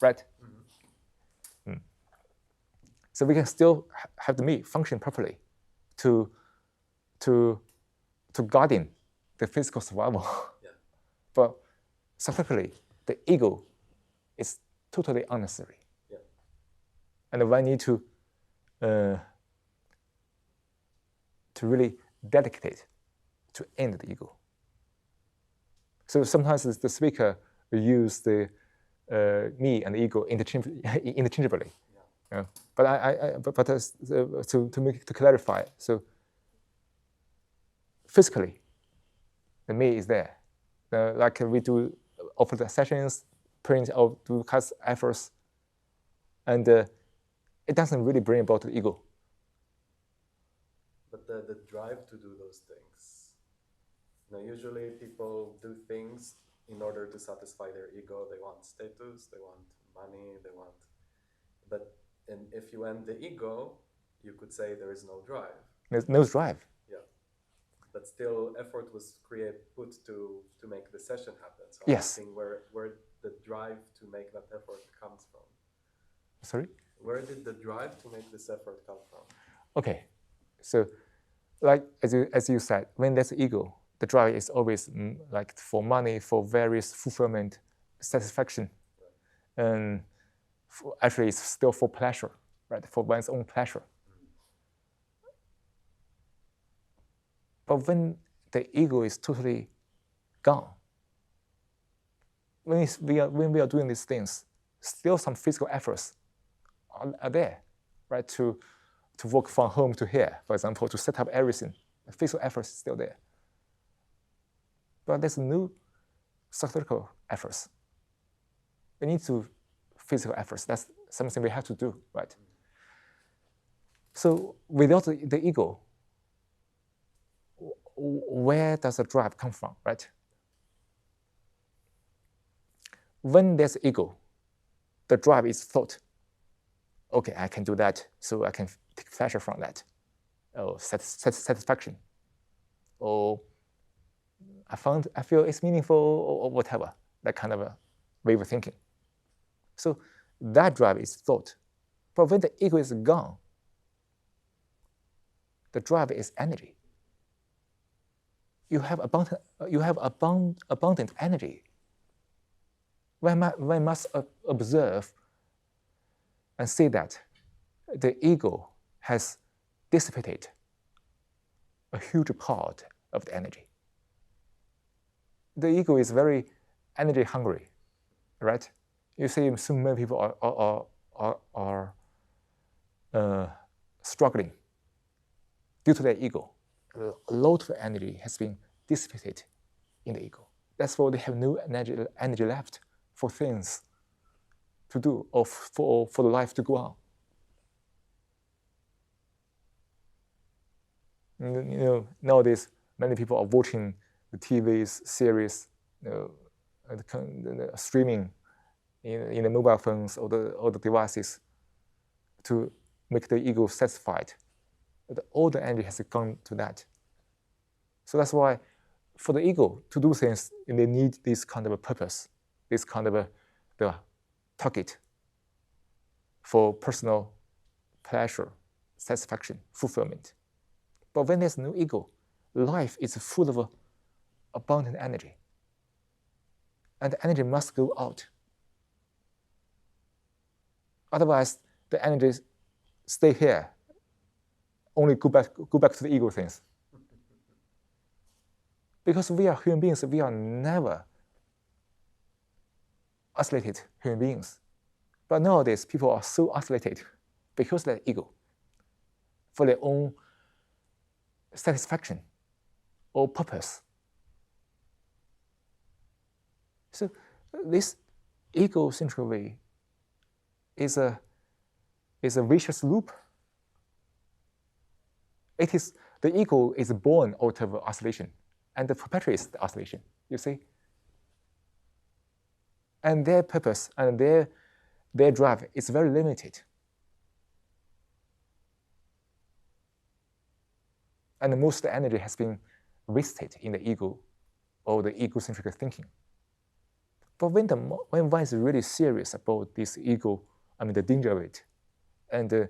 right? Mm-hmm. Mm. So we can still have the me function properly to guarding the physical survival. Yeah. But psychologically, the ego is totally unnecessary. Yeah. And we need to really dedicate to end the ego. So sometimes the speaker use the me and the ego interchangeably. Yeah. But to clarify, so physically, the me is there. Like we do offer the sessions, print or do cast efforts, and it doesn't really bring about the ego. But the drive to do those things. Usually people do things in order to satisfy their ego. They want status, they want money, and if you end the ego, you could say there is no drive. There's no drive. Yeah. But still effort was put to make the session happen. So yes. I'm asking where the drive to make that effort comes from. Sorry? Where did the drive to make this effort come from? Okay. So like as you said, when there's ego, the drive is always like for money, for various fulfillment, satisfaction, and actually it's still for pleasure, right? For one's own pleasure. But when the ego is totally gone, when we are doing these things, still some physical efforts are there, right? To work from home to here, for example, to set up everything. The physical effort is still there. But there's no psychological efforts. We need to physical efforts. That's something we have to do, right? So without the ego, where does the drive come from, right? When there's ego, the drive is thought. Okay, I can do that, so I can take pleasure from that, or satisfaction, or I feel it's meaningful or whatever, that kind of a way of thinking. So that drive is thought. But when the ego is gone, the drive is energy. You have abundant energy. One must observe and see that the ego has dissipated a huge part of the energy. The ego is very energy hungry, right? You see so many people are struggling due to their ego. A lot of energy has been dissipated in the ego. That's why they have no energy left for things to do or for the life to go on. Nowadays, many people are watching the TVs, series, streaming in the mobile phones or the devices to make the ego satisfied. All the energy has gone to that. So that's why for the ego to do things, they need this kind of a purpose, this kind of the target for personal pleasure, satisfaction, fulfillment. But when there's no ego, life is full of abundant energy. And the energy must go out. Otherwise, the energy stay here, only go back to the ego things. Because we are human beings, we are never isolated human beings. But nowadays, people are so isolated because of their ego, for their own satisfaction or purpose. So this egocentric way is a vicious loop. It is the ego is born out of isolation and perpetuates the isolation, you see? And their purpose and their drive is very limited. And most of the energy has been wasted in the ego or the egocentric thinking. But when one is really serious about this ego, the danger of it, and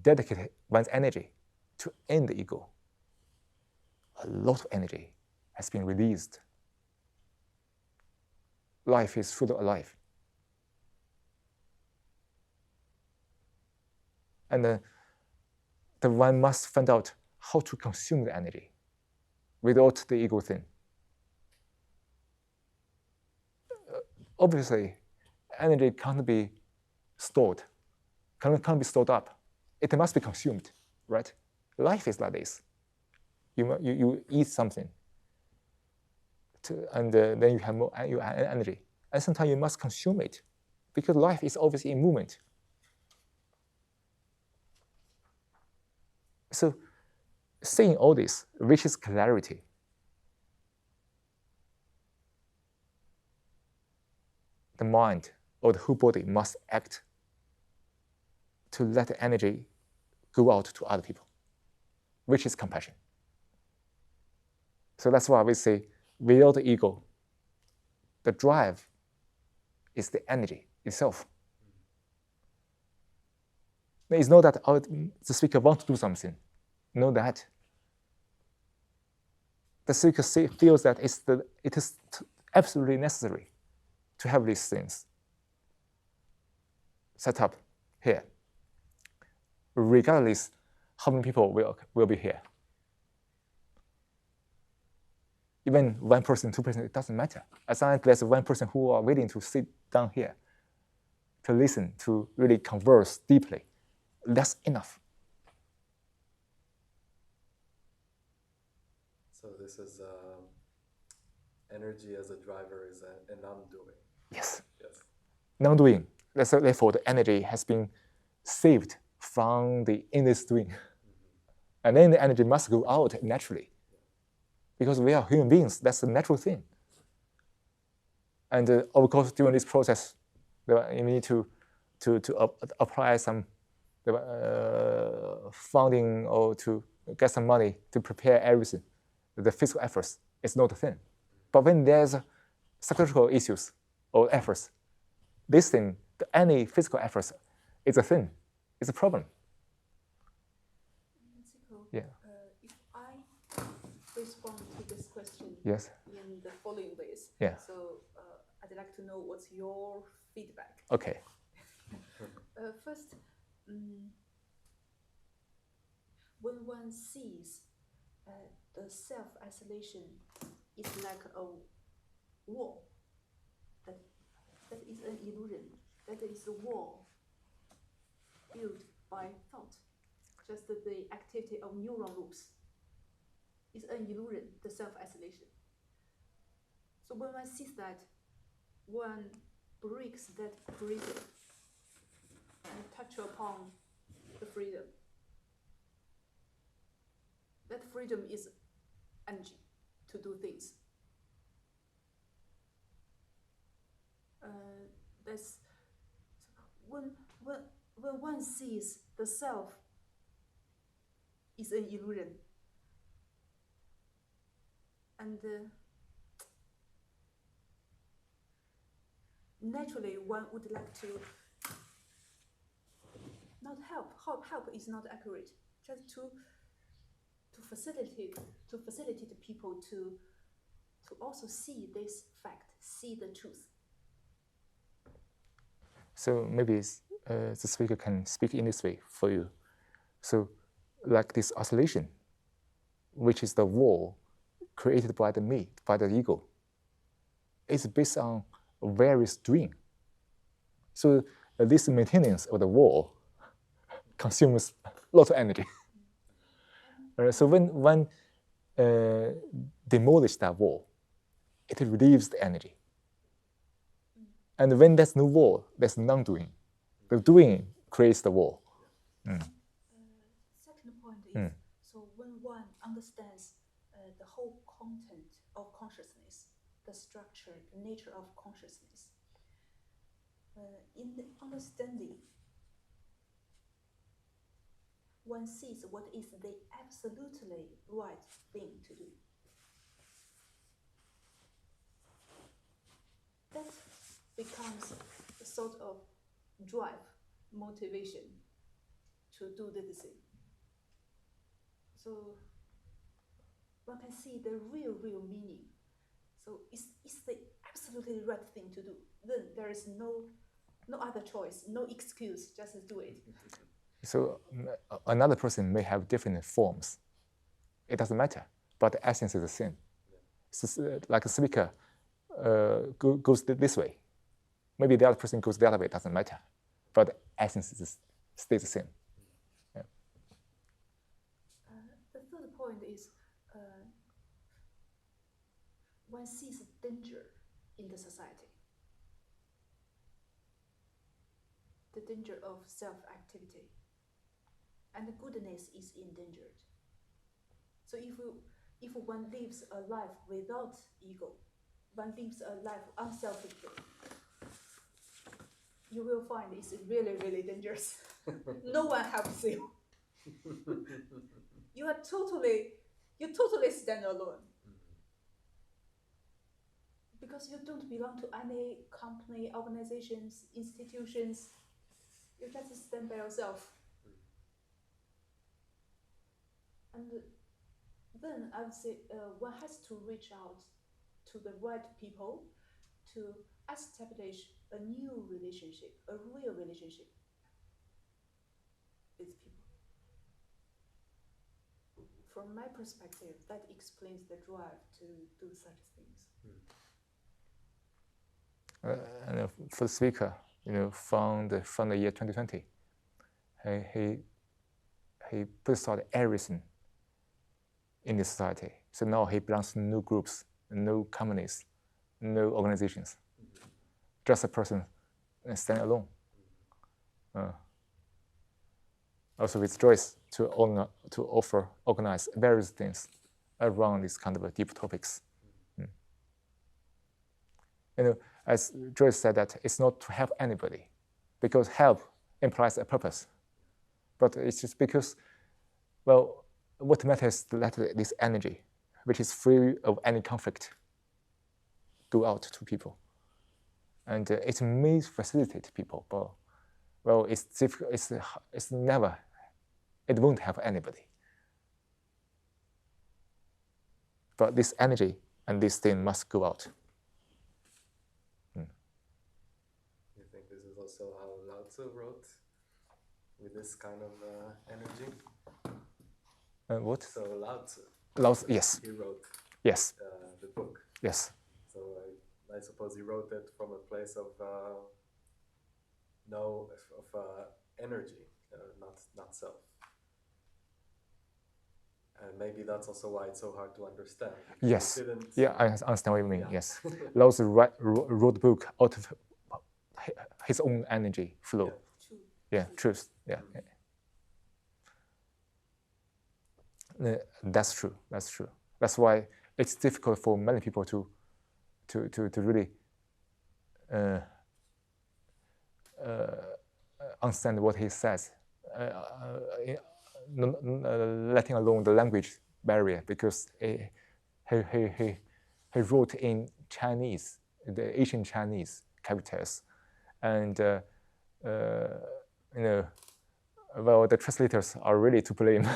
dedicate one's energy to end the ego, a lot of energy has been released. Life is fully alive. And the one must find out how to consume the energy without the ego thing. Obviously, energy can't be stored, can't be stored up. It must be consumed, right? Life is like this. You eat something, and then you have more energy. And sometimes you must consume it, because life is obviously in movement. So, seeing all this reaches clarity. The mind or the whole body must act to let the energy go out to other people, which is compassion. So that's why we say, without the ego, the drive is the energy itself. It's not that the speaker wants to do something. Know that. The speaker feels that it is absolutely necessary to have these things set up here, regardless how many people will be here. Even 1 person, 2 person, it doesn't matter. As long as there's 1 person who are willing to sit down here, to listen, to really converse deeply, that's enough. So this is energy as a driver is a non-doing. Yes. Yes. Non-doing. Therefore, the energy has been saved from the endless doing. Mm-hmm. And then the energy must go out naturally. Because we are human beings, that's a natural thing. And of course, during this process, you need to apply some funding or to get some money to prepare everything. The physical efforts is not a thing. But when there's psychological issues or efforts, this thing, any physical efforts, is a thing, it's a problem. Cico, Yeah. If I respond to this question Yes. in the following ways, Yeah. so I'd like to know what's your feedback. Okay. First, when one sees the self-isolation is like a wall, that is an illusion, that is a wall built by thought, just the activity of neuron loops is an illusion, the self-isolation. So when one sees that, one breaks that prison and touch upon the freedom. That freedom is energy to do things. That's when one sees the self is an illusion, and naturally one would like to not help. Help is not accurate. Just to facilitate people to also see this fact, see the truth. So maybe the speaker can speak in this way for you. So like this oscillation, which is the wall created by the me, by the ego, is based on various dream. So this maintenance of the wall consumes a lot of energy. So when one demolishes that wall, it relieves the energy. And when there's no wall, there's non-doing. The doing creates the wall. Second point is, so when one understands the whole content of consciousness, the structure, the nature of consciousness, in the understanding, one sees what is the absolutely right thing to do. That becomes a sort of drive, motivation to do the thing. So one can see the real meaning. So it's the absolutely right thing to do. Then there is no other choice, no excuse, just do it. So another person may have different forms. It doesn't matter, but the essence is the same. So, like a speaker goes this way. Maybe the other person goes the other way, it doesn't matter. But the essence stays the same. Yeah. The third point is one sees danger in the society. The danger of self-activity. And the goodness is endangered. So if one lives a life without ego, one lives a life unselfishly, you will find it's really dangerous. No one helps you. You totally stand alone. Because you don't belong to any company, organizations, institutions. You just stand by yourself. And then I would say one has to reach out to the right people to establish a new relationship, a real relationship with people. From my perspective, that explains the drive to do such things. And for the speaker, from the year 2020, he put aside everything in the society. So now he belongs to no groups, no companies, no organizations. Just a person stand alone. Also with Joyce to organize various things around these kind of deep topics. As Joyce said, that it's not to help anybody, because help implies a purpose. But it's just because, well, what matters is to let this energy, which is free of any conflict, go out to people. And it may facilitate people, but well, it's difficult. It's never. It won't help anybody. But this energy and this thing must go out. You think this is also how Lao Tzu wrote, with this kind of energy? What? So Lao Tzu. Lao Tzu, yes. He wrote. Yes. The book. Yes. So I suppose he wrote it from a place of energy, not self. And maybe that's also why it's so hard to understand. Yes. Yeah, I understand what you mean. Yeah. Yes. Lao Tzu wrote the book out of his own energy flow. Yeah, truth. Yeah. That's true. That's true. That's why it's difficult for many people to really understand what he says, letting alone the language barrier, because he wrote in Chinese, the ancient Chinese characters, and well, the translators are really to blame.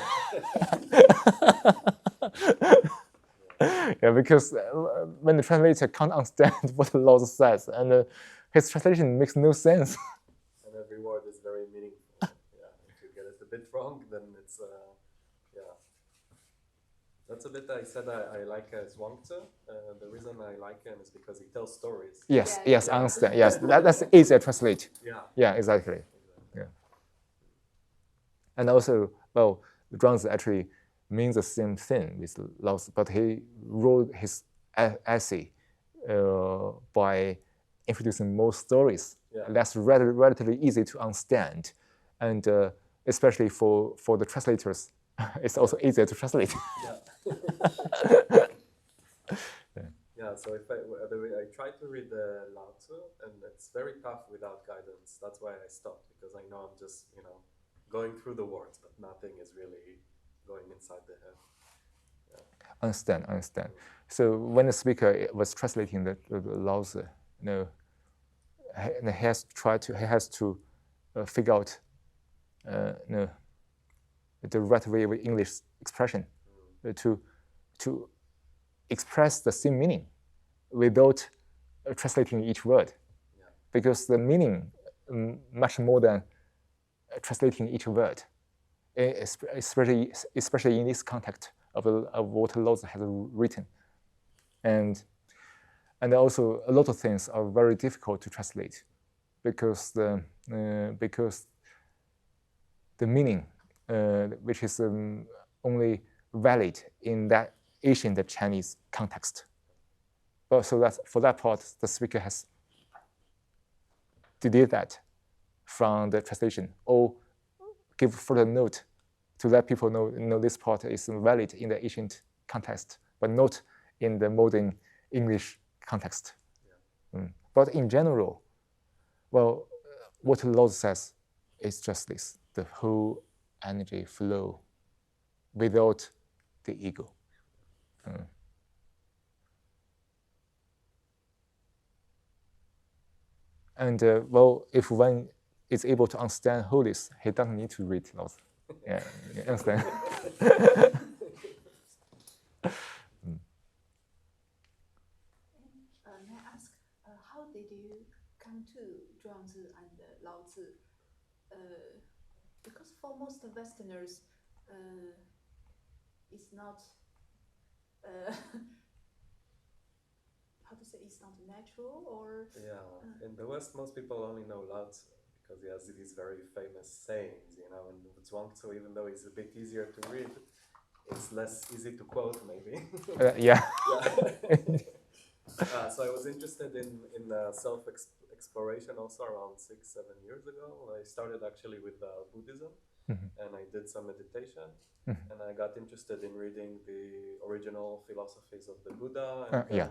Yeah, because when the translator can't understand what the Lao Tzu says, and his translation makes no sense. And every word is very meaningful. Yeah, if you get it a bit wrong, then it's yeah. That's a bit I said I like Zhuang Tzu. The reason I like him is because he tells stories. Yes, yes, I understand. Yes, that's easier to translate. Yeah, exactly. Yeah. And also, well, Zhuang Tzu actually means the same thing with Lao Tzu, but he wrote his essay by introducing more stories. That's relatively easy to understand, and especially for the translators, it's also easier to translate. Yeah, so if I try to read the Lao Tzu, and it's very tough without guidance. That's why I stopped, because I know I'm just going through the words, but nothing is really going inside the head. Yeah. Understand. So when the speaker was translating the Lao Tzu, he has to figure out the right way with English expression to express the same meaning without translating each word, because the meaning much more than translating each word, especially in this context of what Lao Tzu has written, and also a lot of things are very difficult to translate, because the meaning, which is only valid in that ancient Chinese context. But so that for that part, the speaker has delete that from the translation, or give further note to let people know this part is valid in the ancient context, but not in the modern English context. But in general, well, what Lao Tzu says is just this: the whole energy flow without the ego. And well, if one is able to understand this, he doesn't need to read Lao Tzu. Yeah, you understand? May I ask, how did you come to Zhuangzi and Lao Tzu? Because for most Westerners, it's not, how to say, it's not natural, or? Yeah, in the West, most people only know Lao Tzu because he has these very famous sayings, and Zhuang Tzu, even though he's a bit easier to read, it's less easy to quote, maybe. Yeah. So I was interested in self-exploration also around 6-7 years ago. I started actually with Buddhism, and I did some meditation, and I got interested in reading the original philosophies of the Buddha, and then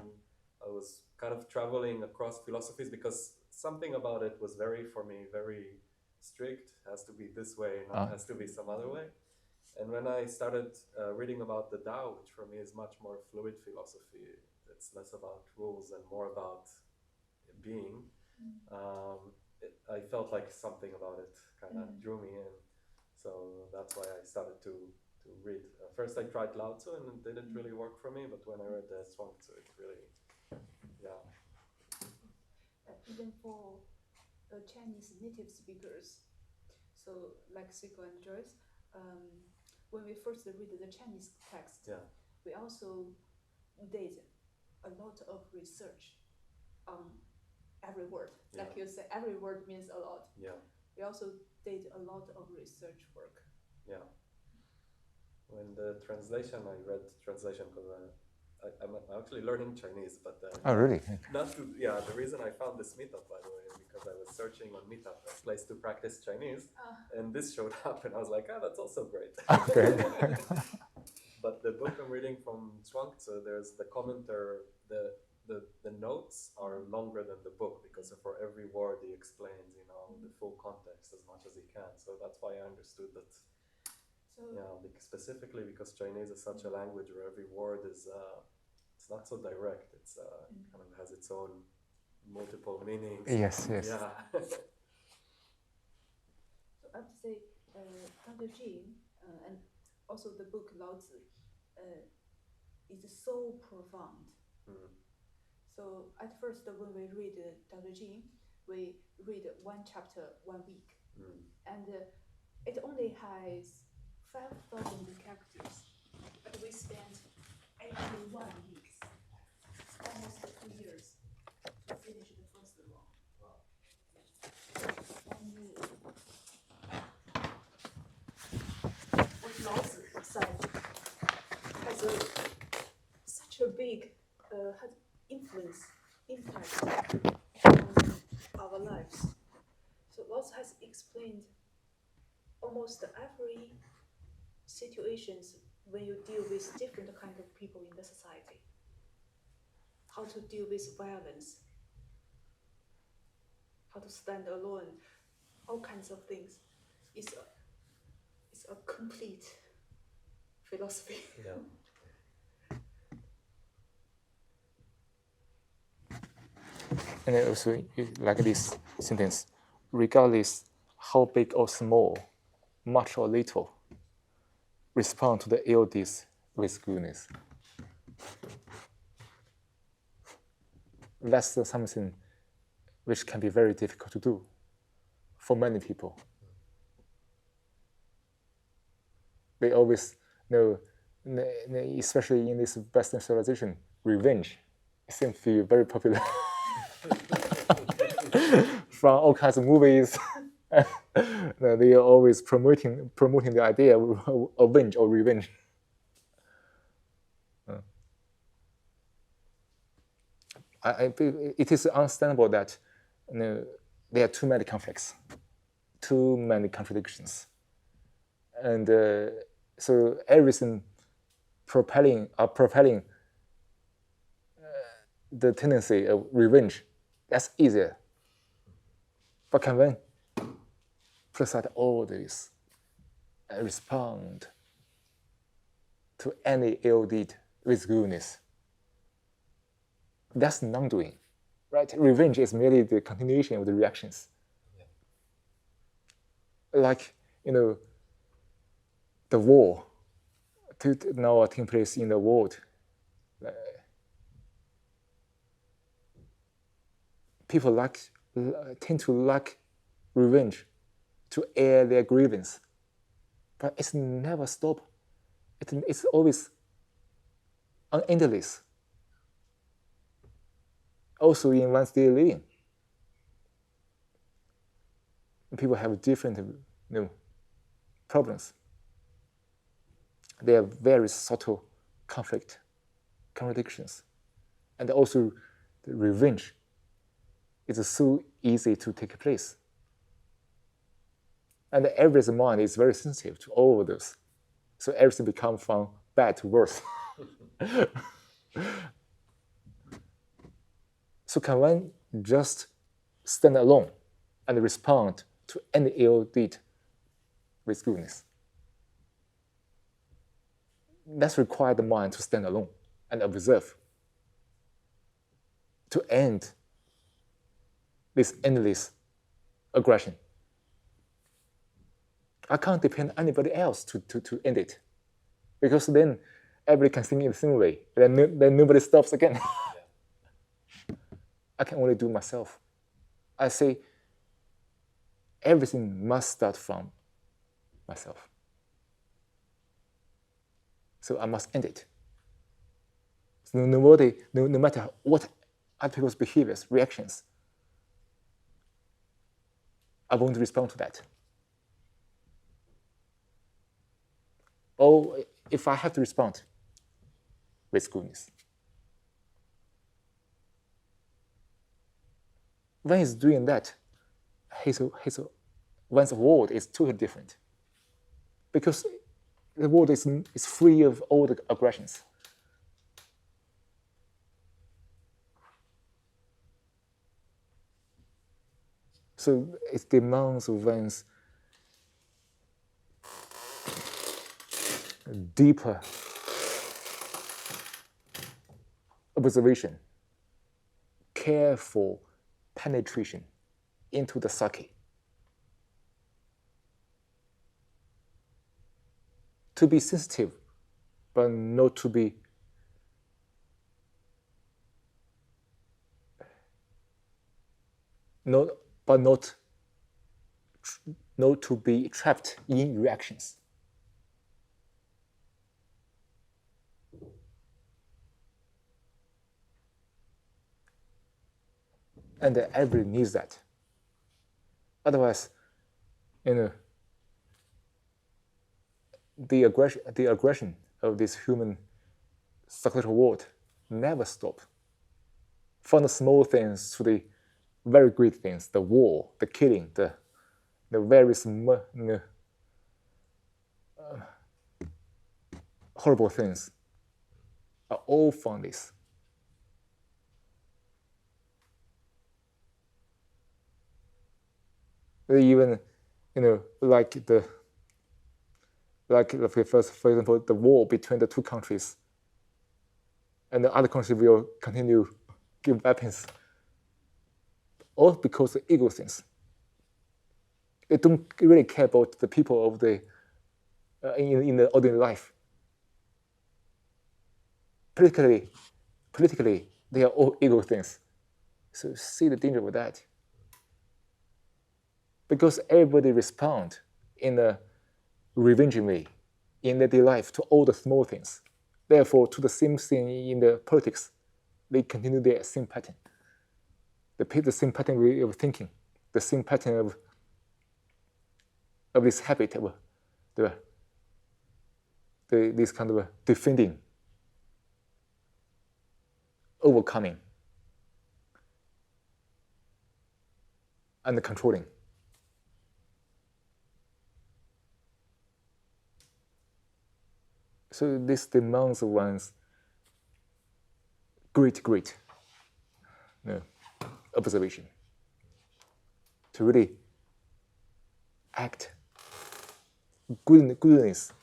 I was kind of traveling across philosophies because something about it was very strict. It has to be this way, not has to be some other way. And when I started reading about the Tao, which for me is much more fluid philosophy, it's less about rules and more about being, I felt like something about it kind of drew me in. So that's why I started to read. First I tried Lao Tzu and it didn't really work for me, but when I read the Zhuangzi, it really, yeah. Even for Chinese native speakers, so like Cico and Joyce, when we first read the Chinese text, we also did a lot of research on every word. Like you said, every word means a lot. Yeah. We also did a lot of research work. Yeah. When the translation, I read translation because I'm actually learning Chinese, but oh, really? not to, yeah. The reason I found this meetup, by the way, is because I was searching on Meetup a place to practice Chinese, and this showed up, and I was like, that's also great. Okay. But the book I'm reading from Zhuangzi, there's the commenter, the notes are longer than the book because for every word he explains, the full context as much as he can. So that's why I understood that. Specifically because Chinese is such a language where every word is, it's not so direct. It's kind of has its own multiple meanings. Yes. Yeah. So I have to say, Tao Te Ching and also the book Lao Tzu is so profound. So at first, when we read Tao Te Ching, we read one chapter 1 week, and it only has 5,000 characters, but we spent 81 weeks, almost 2 years, to finish the first one. And what Lao Tzu said has such a big has impact on our lives. So Lao Tzu has explained almost every situations when you deal with different kind of people in the society, how to deal with violence, how to stand alone, all kinds of things. It's a complete philosophy. Yeah. And then also, like this sentence, regardless how big or small, much or little, respond to the illness with goodness. That's something which can be very difficult to do for many people. They always know, especially in this Western civilization, revenge seems to be very popular. From all kinds of movies, they are always promoting the idea of avenge or revenge. It is understandable that there are too many conflicts, too many contradictions, and so everything propelling the tendency of revenge. That's easier. But can one put aside all this and respond to any ill deed with goodness? That's non-doing, right? Revenge is merely the continuation of the reactions. Like, the war now taking place in the world. People tend to lack revenge to air their grievance, but it's never stop. It's always endless. Also in one's daily living, people have different problems. There are very subtle contradictions, and also the revenge is so easy to take place. And everyone's mind is very sensitive to all of those. So everything becomes from bad to worse. So can one just stand alone and respond to any ill deed with goodness? That's require the mind to stand alone and observe. to end this endless aggression. I can't depend on anybody else to end it, because then everybody can think in the same way. Then nobody stops again. I can only do myself. I say everything must start from myself. So I must end it. So no matter what other people's behaviors, reactions, I won't respond to that. Or if I have to respond, with goodness. When he's doing that, one's world is totally different, because the world is free of all the aggressions. So it demands one's deeper observation, careful penetration into the psyche, to be sensitive, but not to be not to be trapped in reactions. And everybody needs that. Otherwise, the aggression of this human psychological world never stop. From the small things to the very great things, the war, the killing, the very horrible things are all from this. Even, like for example, the war between the two countries, and the other country will continue give weapons, all because of ego things. They don't really care about the people of the in the ordinary life. Politically, they are all ego things. So see the danger with that. Because everybody responds in a revenging way in their daily life to all the small things. Therefore, to the same thing in the politics, they continue their same pattern. The same pattern way of thinking, the same pattern of this habit of this kind of defending, overcoming, and controlling. So this demands one's great observation to really act. Goodness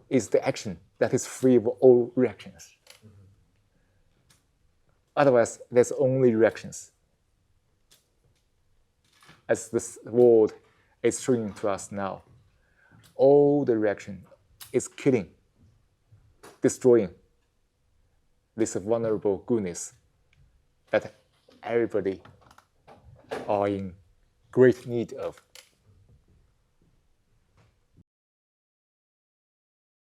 is the action that is free of all reactions. Otherwise, there's only reactions. As this world is showing to us now, all the reaction is killing, destroying this vulnerable goodness that everybody are in great need of.